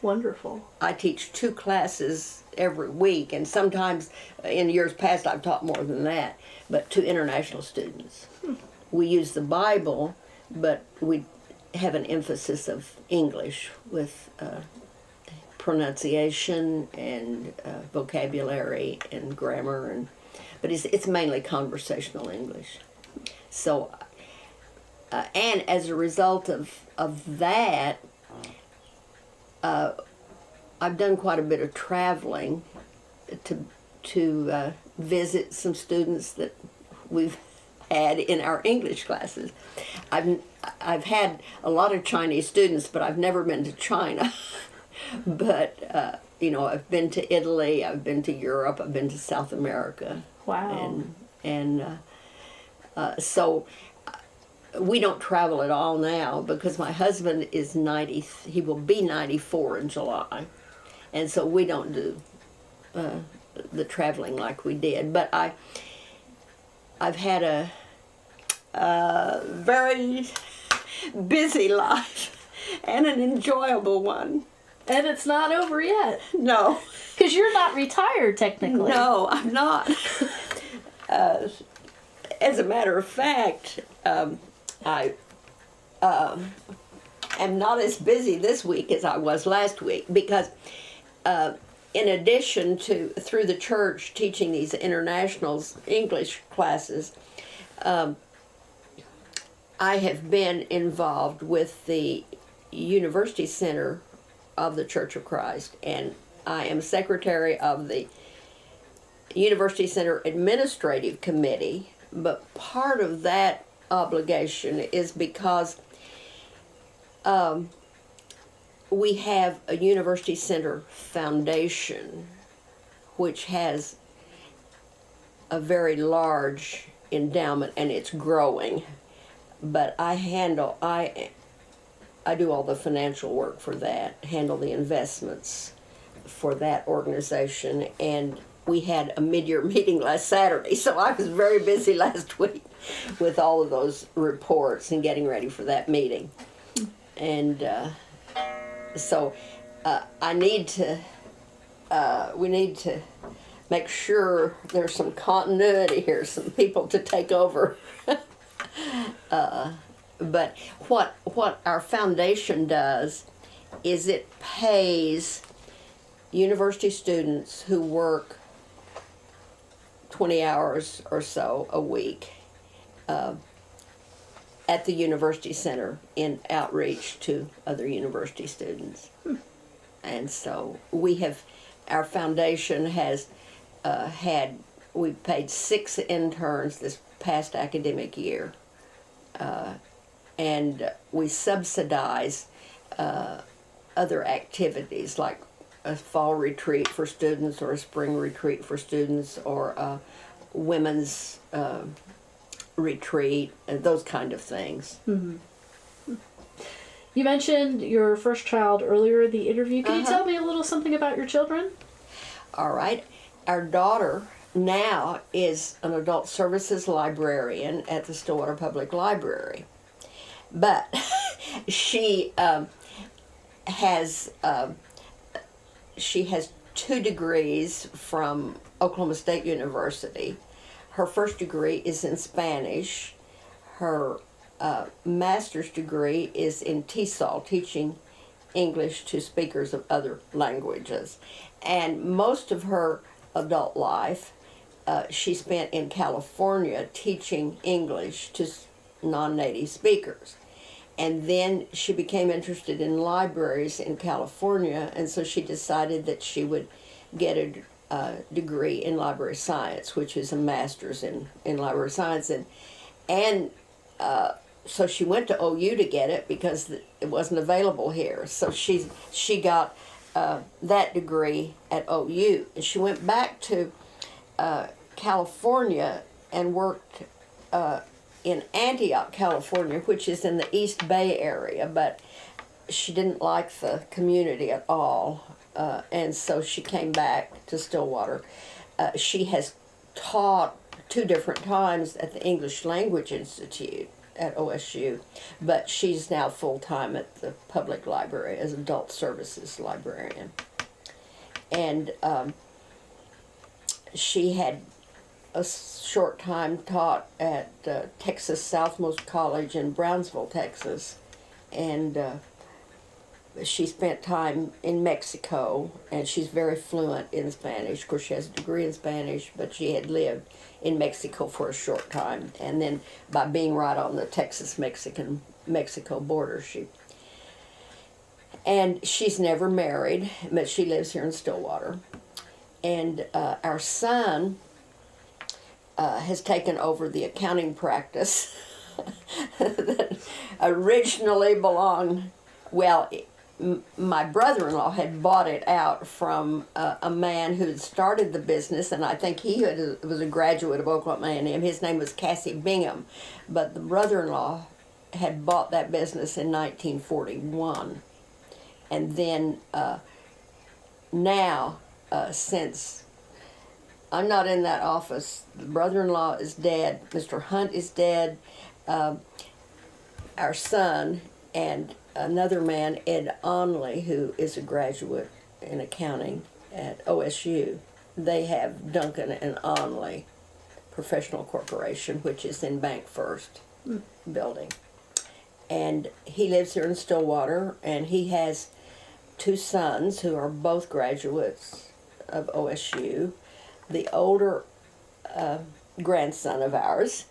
Wonderful. I teach 2 classes every week, and sometimes in years past I've taught more than that, but to international students. We use the Bible, but we have an emphasis of English with pronunciation and vocabulary and grammar, but it's mainly conversational English. So, and as a result of that, I've done quite a bit of traveling to visit some students that we've had in our English classes. I've had a lot of Chinese students, but I've never been to China. But I've been to Italy, I've been to Europe, I've been to South America. Wow. So we don't travel at all now because my husband is 90. He will be 94 in July, and so we don't do the traveling like we did. But I've had a very busy life and an enjoyable one. And it's not over yet. No. Because you're not retired, technically. No, I'm not. As a matter of fact, I am not as busy this week as I was last week because in addition to, through the church, teaching these internationals English classes, I have been involved with the University Center of the Church of Christ, and I am secretary of the University Center Administrative Committee, but part of that obligation is because we have a University Center Foundation which has a very large endowment, and it's growing, but I do all the financial work for that, handle the investments for that organization, and we had a mid-year meeting last Saturday, so I was very busy last week with all of those reports and getting ready for that meeting. And so we need to make sure there's some continuity here, some people to take over. But what our foundation does is it pays university students who work 20 hours or so a week at the University Center in outreach to other university students. And so our foundation has we've paid 6 interns this past academic year. And we subsidize other activities like a fall retreat for students or a spring retreat for students or a women's retreat, those kind of things. Mm-hmm. You mentioned your first child earlier in the interview. Can you tell me a little something about your children? All right. Our daughter now is an adult services librarian at the Stillwater Public Library. But she has 2 degrees from Oklahoma State University. Her first degree is in Spanish. Her master's degree is in TESOL, teaching English to speakers of other languages. And most of her adult life she spent in California teaching English to non-native speakers. And then she became interested in libraries in California, and so she decided that she would get a degree in library science, which is a master's in library science. And so she went to OU to get it because it wasn't available here. So she got that degree at OU. And she went back to California and worked in Antioch, California, which is in the East Bay area, but she didn't like the community at all, and so she came back to Stillwater. She has taught 2 different times at the English Language Institute at OSU, but she's now full-time at the public library as adult services librarian. And she had a short time taught at Texas Southmost College in Brownsville, Texas, and she spent time in Mexico, and she's very fluent in Spanish. Of course, she has a degree in Spanish, but she had lived in Mexico for a short time, and then by being right on the Texas-Mexico border, and she's never married, but she lives here in Stillwater. And our son has taken over the accounting practice that originally belonged, well, my brother-in-law had bought it out from a man who had started the business, and I think was a graduate of Oklahoma A&M. His name was Cassie Bingham, but the brother-in-law had bought that business in 1941. And then now, since I'm not in that office, the brother-in-law is dead, Mr. Hunt is dead, our son and another man, Ed Onley, who is a graduate in accounting at OSU, they have Duncan and Onley Professional Corporation, which is in Bank First building. And he lives here in Stillwater, and he has two sons who are both graduates of OSU. The older grandson of ours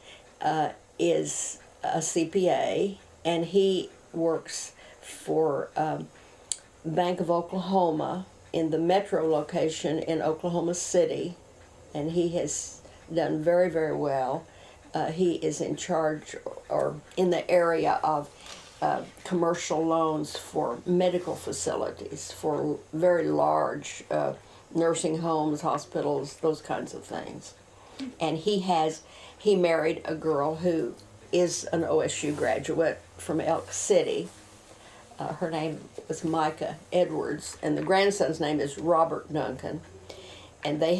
is a CPA, and he works for Bank of Oklahoma in the metro location in Oklahoma City, and he has done very, very well. He is in charge or in the area of commercial loans for medical facilities, for very large nursing homes, hospitals, those kinds of things. And he married a girl who is an OSU graduate from Elk City. Her name was Micah Edwards, and the grandson's name is Robert Duncan. And they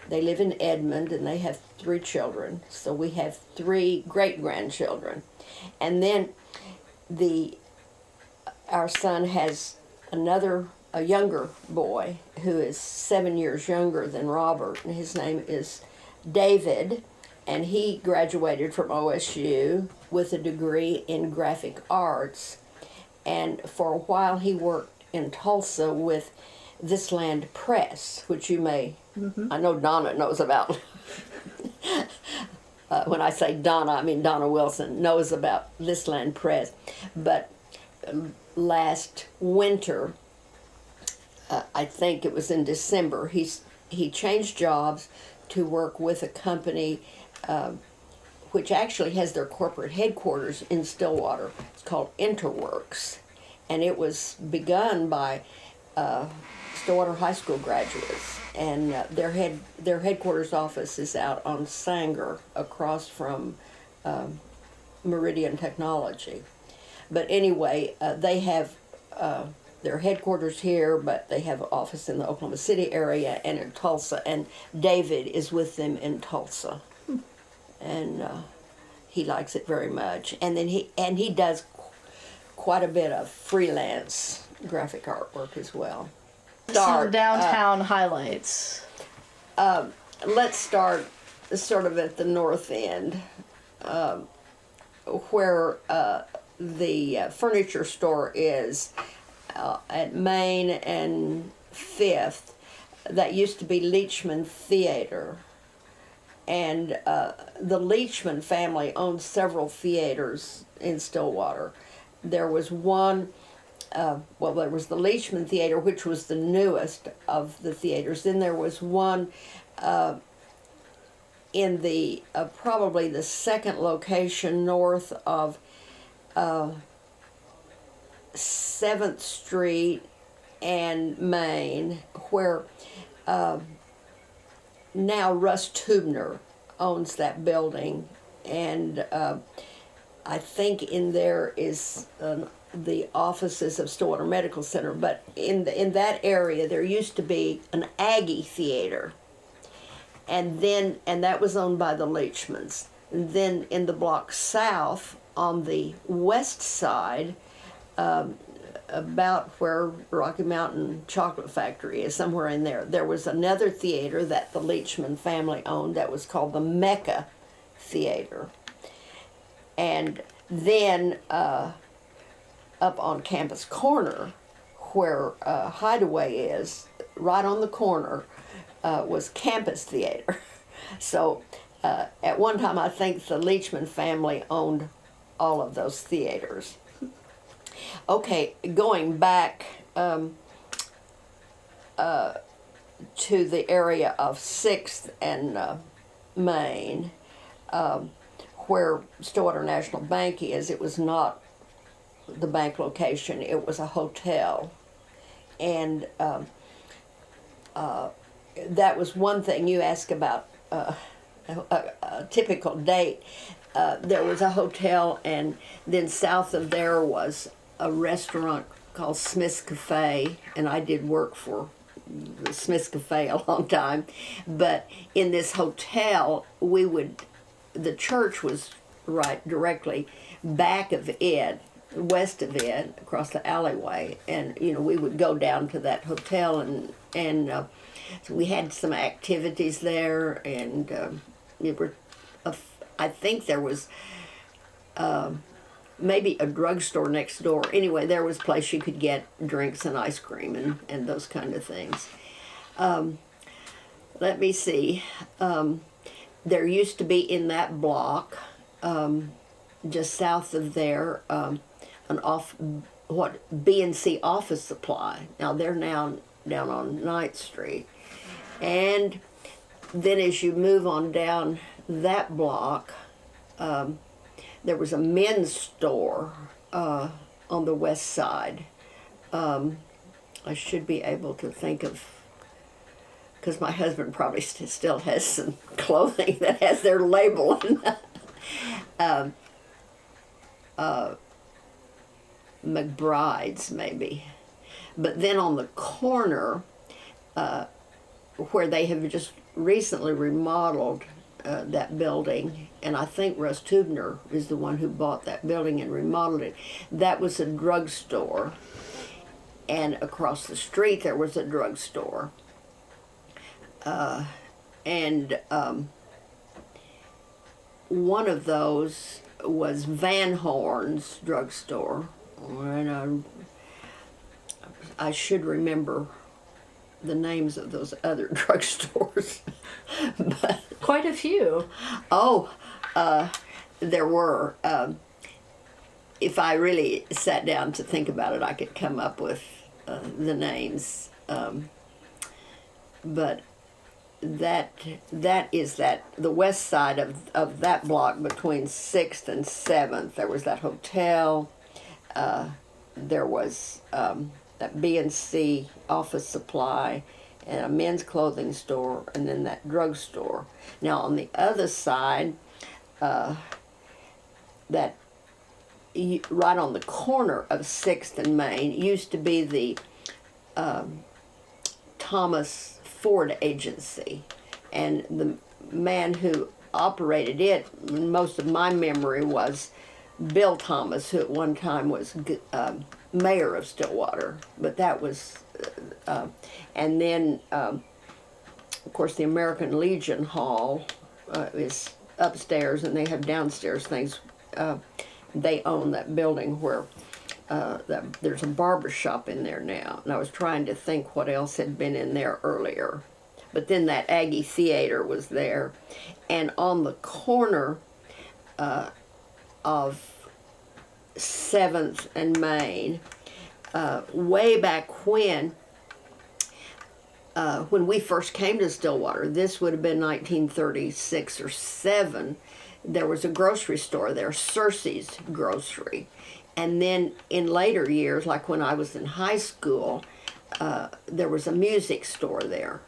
live in Edmond, and they have 3 children. So we have 3 great-grandchildren. And then our son has a younger boy who is 7 years younger than Robert, and his name is David, and he graduated from OSU with a degree in graphic arts. And for a while he worked in Tulsa with This Land Press, which you may, I know Donna knows about. When I say Donna, I mean Donna Wilson knows about This Land Press. But last winter, I think it was in December, he changed jobs to work with a company which actually has their corporate headquarters in Stillwater. It's called Interworks, and it was begun by Stillwater High School graduates, and their headquarters office is out on Sanger across from Meridian Technology. But anyway, they have their headquarters here, but they have an office in the Oklahoma City area and in Tulsa, and David is with them in Tulsa. And he likes it very much. And then he does quite a bit of freelance graphic artwork as well. Some downtown highlights. Let's start sort of at the north end, where the furniture store is at Main and 5th. That used to be Leachman Theater. And the Leachman family owned several theaters in Stillwater. There was one, there was the Leachman Theater, which was the newest of the theaters. Then there was one in the probably the second location north of 7th Street and Main, where now Russ Tubner owns that building, and I think in there is the offices of Stillwater Medical Center. But in that area there used to be an Aggie theater, and that was owned by the Leachmans. And then in the block south on the west side, about where Rocky Mountain Chocolate Factory is, somewhere in there, there was another theater that the Leachman family owned that was called the Mecca Theater. And then up on Campus Corner, where Hideaway is, right on the corner, was Campus Theater. So at one time I think the Leachman family owned all of those theaters. Okay, going back to the area of 6th and Main, where Stillwater National Bank is. It was not the bank location, it was a hotel. And that was one thing. You asked about a typical date. There was a hotel, and then south of there was a restaurant called Smith's Cafe, and I did work for the Smith's Cafe a long time. But in this hotel, the church was right directly back of it, west of it, across the alleyway, and we would go down to that hotel, and so we had some activities there, and I think there was maybe a drugstore next door. Anyway, there was a place you could get drinks and ice cream and those kind of things. Let me see. There used to be in that block, just south of there, B&C Office Supply. Now they're now down on 9th Street. And then as you move on down that block, there was a men's store on the west side. I should be able to think of, because my husband probably still has some clothing that has their label. McBride's maybe. But then on the corner, where they have just recently remodeled that building, and I think Russ Tubner is the one who bought that building and remodeled it, that was a drugstore. And across the street there was a drugstore. And one of those was Van Horn's drugstore. And I should remember the names of those other drugstores. But quite a few. There were. If I really sat down to think about it, I could come up with the names. But that is the west side of that block between 6th and 7th. There was that hotel. There was that B&C Office Supply, and a men's clothing store, and then that drugstore. Now on the other side, right on the corner of 6th and Main, used to be the Thomas Ford Agency, and the man who operated it, most of my memory was Bill Thomas, who at one time was mayor of Stillwater, but that was, and then, of course, the American Legion Hall is upstairs, and they have downstairs things. They own that building where there's a barber shop in there now, and I was trying to think what else had been in there earlier. But then that Aggie Theater was there, and on the corner of 7th and Main, way back when we first came to Stillwater, this would have been 1936 or 7, there was a grocery store there, Cersei's Grocery. And then in later years, like when I was in high school, there was a music store there,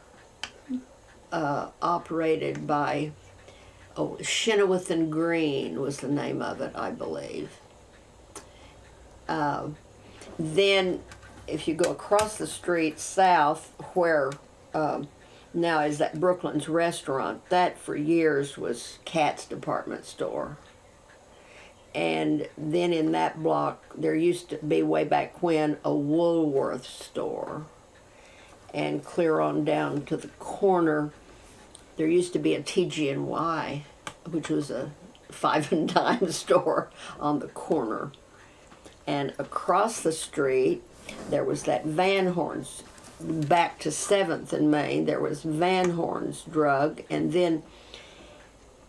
operated by, Chenoweth and Green was the name of it, I believe. Then if you go across the street south, where now is that Brooklyn's restaurant, that for years was Cat's department store. And then in that block, there used to be, way back when, a Woolworth store. And clear on down to the corner, there used to be a TG&Y, which was a 5 and dime store on the corner. And across the street, there was that Van Horn's. Back to 7th and Main, there was Van Horn's Drug, and then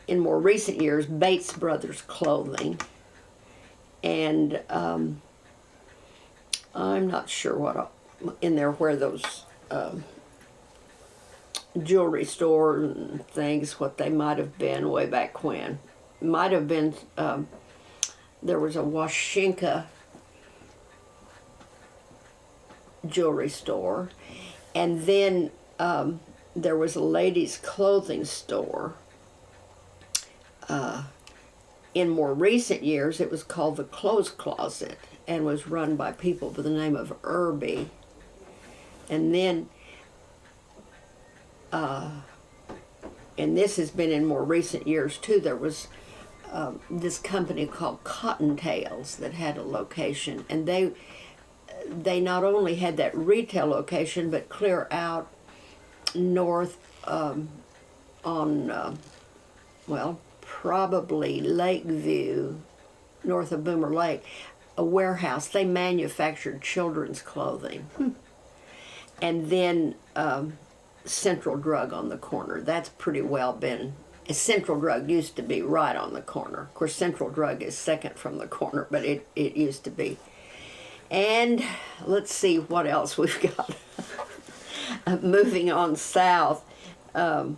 in more recent years, Bates Brothers Clothing. And I'm not sure what in there where those jewelry store and things, what they might have been way back when. Might have been, there was a Washinka jewelry store, and then there was a ladies' clothing store. In more recent years, it was called the Clothes Closet and was run by people by the name of OOHRP. And then, and this has been in more recent years too, there was this company called Cottontails that had a location, and they not only had that retail location, but clear out north on, well, probably Lakeview, north of Boomer Lake, a warehouse. They manufactured children's clothing. And then Central Drug on the corner. That's pretty well been, Central Drug used to be right on the corner. Of course, Central Drug is second from the corner, but it used to be. And let's see what else we've got. Moving on south, the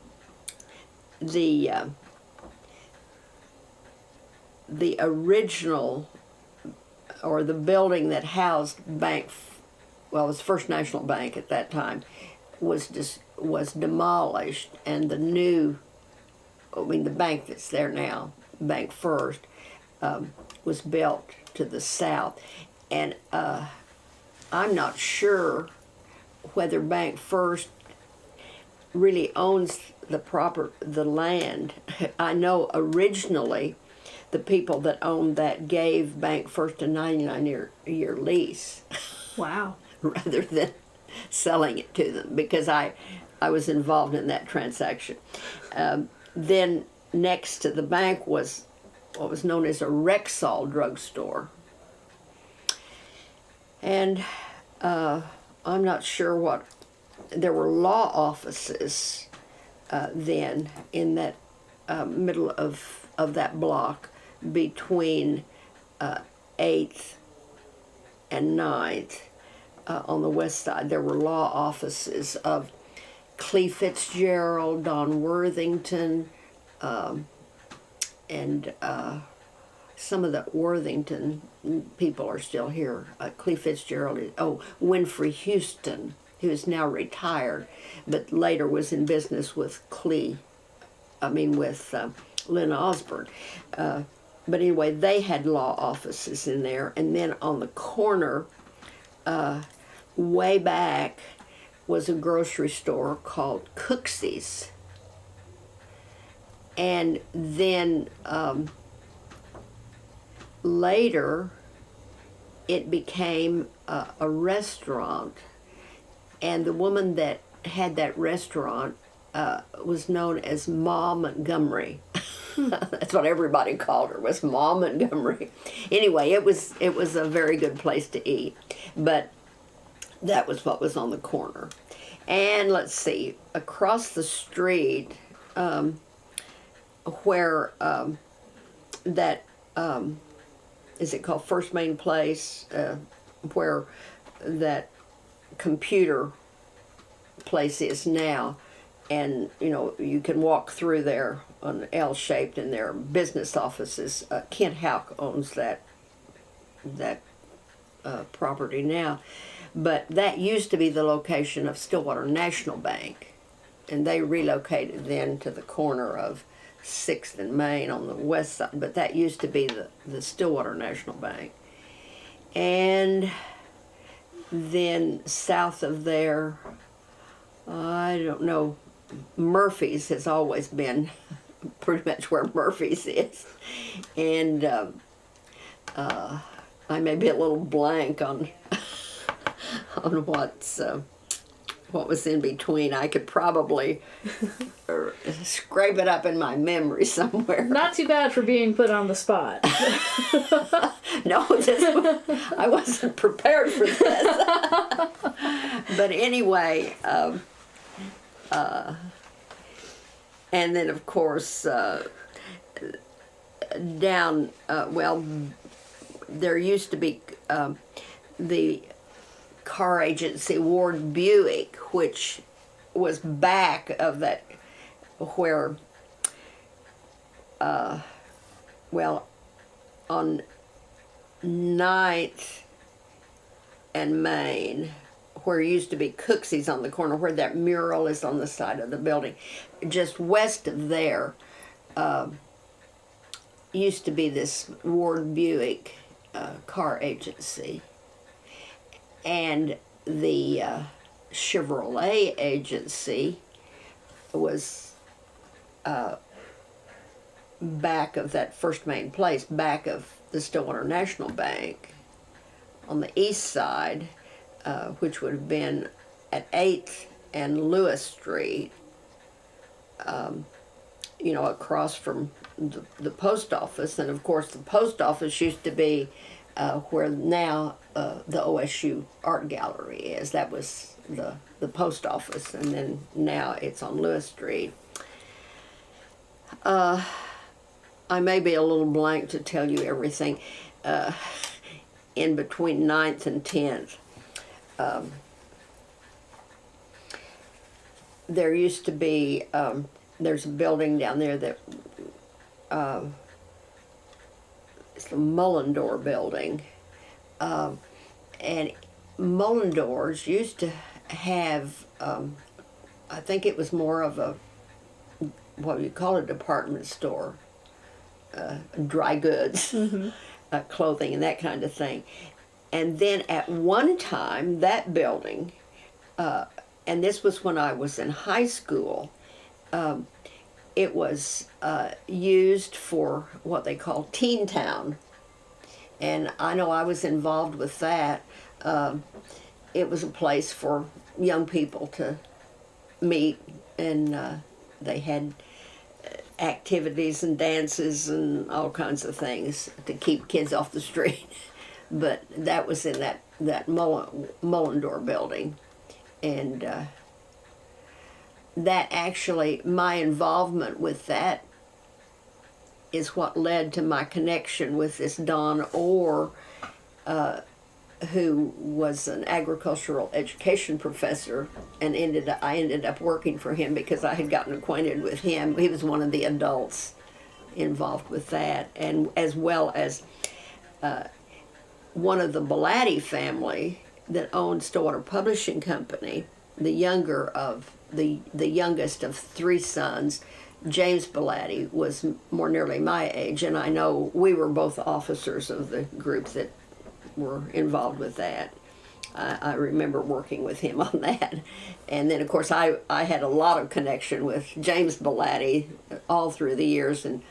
original, or the building that housed bank, well, it was First National Bank at that time, was demolished, and the new, I mean, the bank that's there now, Bank First, was built to the south. And I'm not sure whether Bank First really owns the land. I know originally the people that owned that gave Bank First a 99-year lease. Wow. Rather than selling it to them, because I was involved in that transaction. Then next to the bank was what was known as a Rexall drugstore. And I'm not sure what, there were law offices then in that middle of that block between 8th and 9th on the west side. There were law offices of Clee Fitzgerald, Don Worthington, and some of the Worthington people are still here. Clee Fitzgerald, Winfrey Houston, who is now retired, but later was in business with Lynn Osborne. But anyway, they had law offices in there. And then on the corner, way back, was a grocery store called Cooksy's. And then later, it became a restaurant. And the woman that had that restaurant was known as Ma Montgomery. That's what everybody called her, was Ma Montgomery. Anyway, it was a very good place to eat. But that was what was on the corner. And let's see, across the street, where that, is it called First Main Place, where that computer place is now, and you can walk through there on L-shaped, and their business offices. Kent Houck owns that property now, but that used to be the location of Stillwater National Bank, and they relocated then to the corner of 6th and Main on the west side, but that used to be the Stillwater National Bank. And then south of there, I don't know, Murphy's has always been pretty much where Murphy's is. And I may be a little blank on on what was in between. I could probably scrape it up in my memory somewhere. Not too bad for being put on the spot. No, I wasn't prepared for this. But anyway, and then of course down, there used to be the car agency Ward Buick, which was back of that where, well, on 9th and Main, where it used to be Cooksey's on the corner, where that mural is on the side of the building. Just west of there used to be this Ward Buick car agency. And the Chevrolet agency was back of that First Main Place, back of the Stillwater National Bank on the east side, which would have been at 8th and Lewis Street, you know, across from the post office. And of course the post office used to be where now the OSU Art Gallery is. That was the post office, and then now it's on Lewis Street. I may be a little blank to tell you everything in between 9th and 10th. There used to be, there's a building down there that, it's the Mullendore building. And Mullendore's used to have, I think it was more of a, what you call a department store, dry goods, clothing and that kind of thing. And then at one time, that building, and this was when I was in high school, it was used for what they call Teen Town. And I know I was involved with that. It was a place for young people to meet, and they had activities and dances and all kinds of things to keep kids off the street. But that was in that Mullendore building. And that actually, my involvement with that is what led to my connection with this Don Orr, who was an agricultural education professor, and I ended up working for him because I had gotten acquainted with him. He was one of the adults involved with that, and as well as one of the Belatti family that owned Stillwater Publishing Company, the youngest of 3 sons. James Belatti was more nearly my age, and I know we were both officers of the group that were involved with that. I remember working with him on that. And then, of course, I had a lot of connection with James Belatti all through the years, and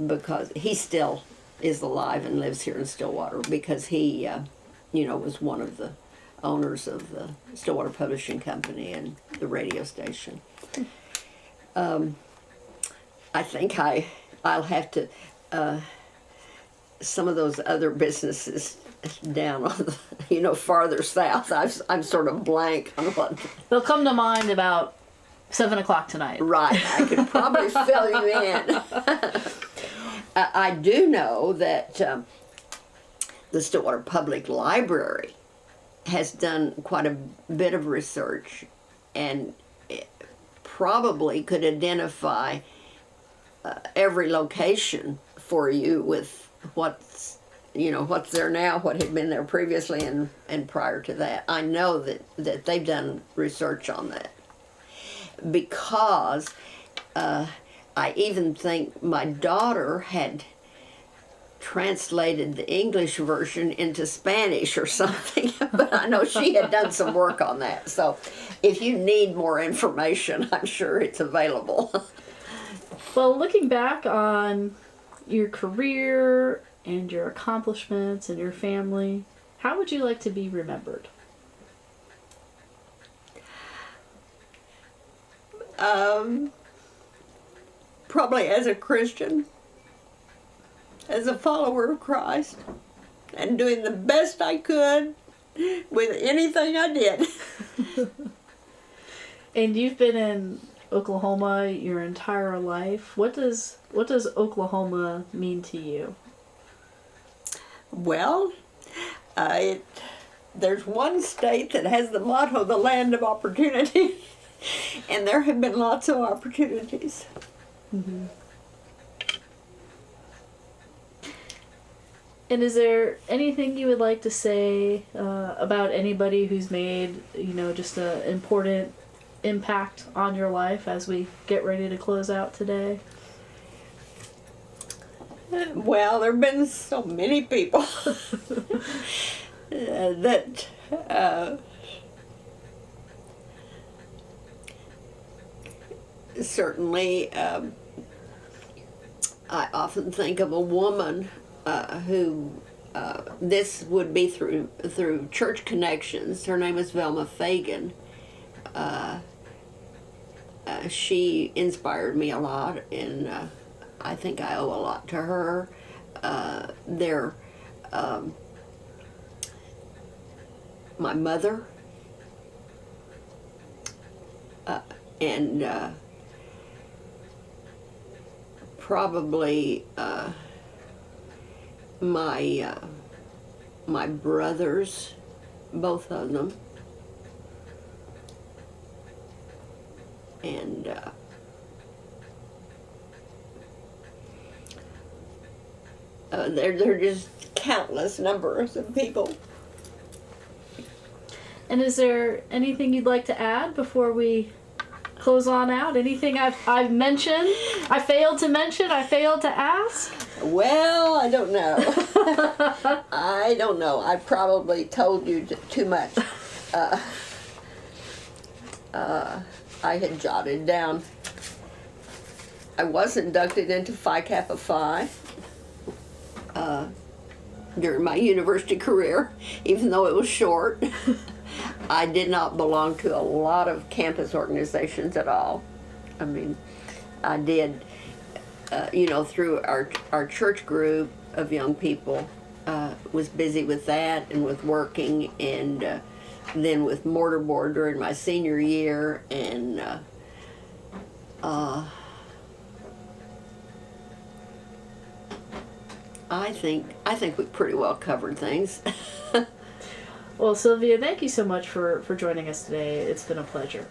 because he still is alive and lives here in Stillwater, because he, was one of the owners of the Stillwater Publishing Company and the radio station. I think I'll have to, some of those other businesses down on the, farther south, I'm sort of blank on what. They'll come to mind about 7 o'clock tonight. Right, I could probably fill you in. I do know that the Stillwater Public Library has done quite a bit of research, and probably could identify every location for you with what's there now, what had been there previously, and prior to that. I know that they've done research on that, because I even think my daughter had translated the English version into Spanish or something, but I know she had done some work on that. So if you need more information, I'm sure it's available. Well, looking back on your career and your accomplishments and your family, how would you like to be remembered? Probably as a Christian, as a follower of Christ, and doing the best I could with anything I did. And you've been in Oklahoma your entire life. What does Oklahoma mean to you? Well, there's one state that has the motto, the land of opportunity. And there have been lots of opportunities. Mm-hmm. And is there anything you would like to say about anybody who's made, just an important impact on your life as we get ready to close out today? Well, there have been so many people that certainly I often think of a woman who this would be through church connections. Her name is Velma Fagan. She inspired me a lot, and I think I owe a lot to her. My mother, and probably my brothers, both of them, and they're just countless numbers of people. And is there anything you'd like to add before we close on out? Anything I've mentioned, I failed to mention, I failed to ask? Well, I don't know. I don't know. I probably told you too much. I had jotted down. I was inducted into Phi Kappa Phi during my university career, even though it was short. I did not belong to a lot of campus organizations at all. I mean, I did, through our church group of young people, was busy with that and with working, and then with mortarboard during my senior year, and I think we pretty well covered things. Well, Sylvia, thank you so much for joining us today. It's been a pleasure.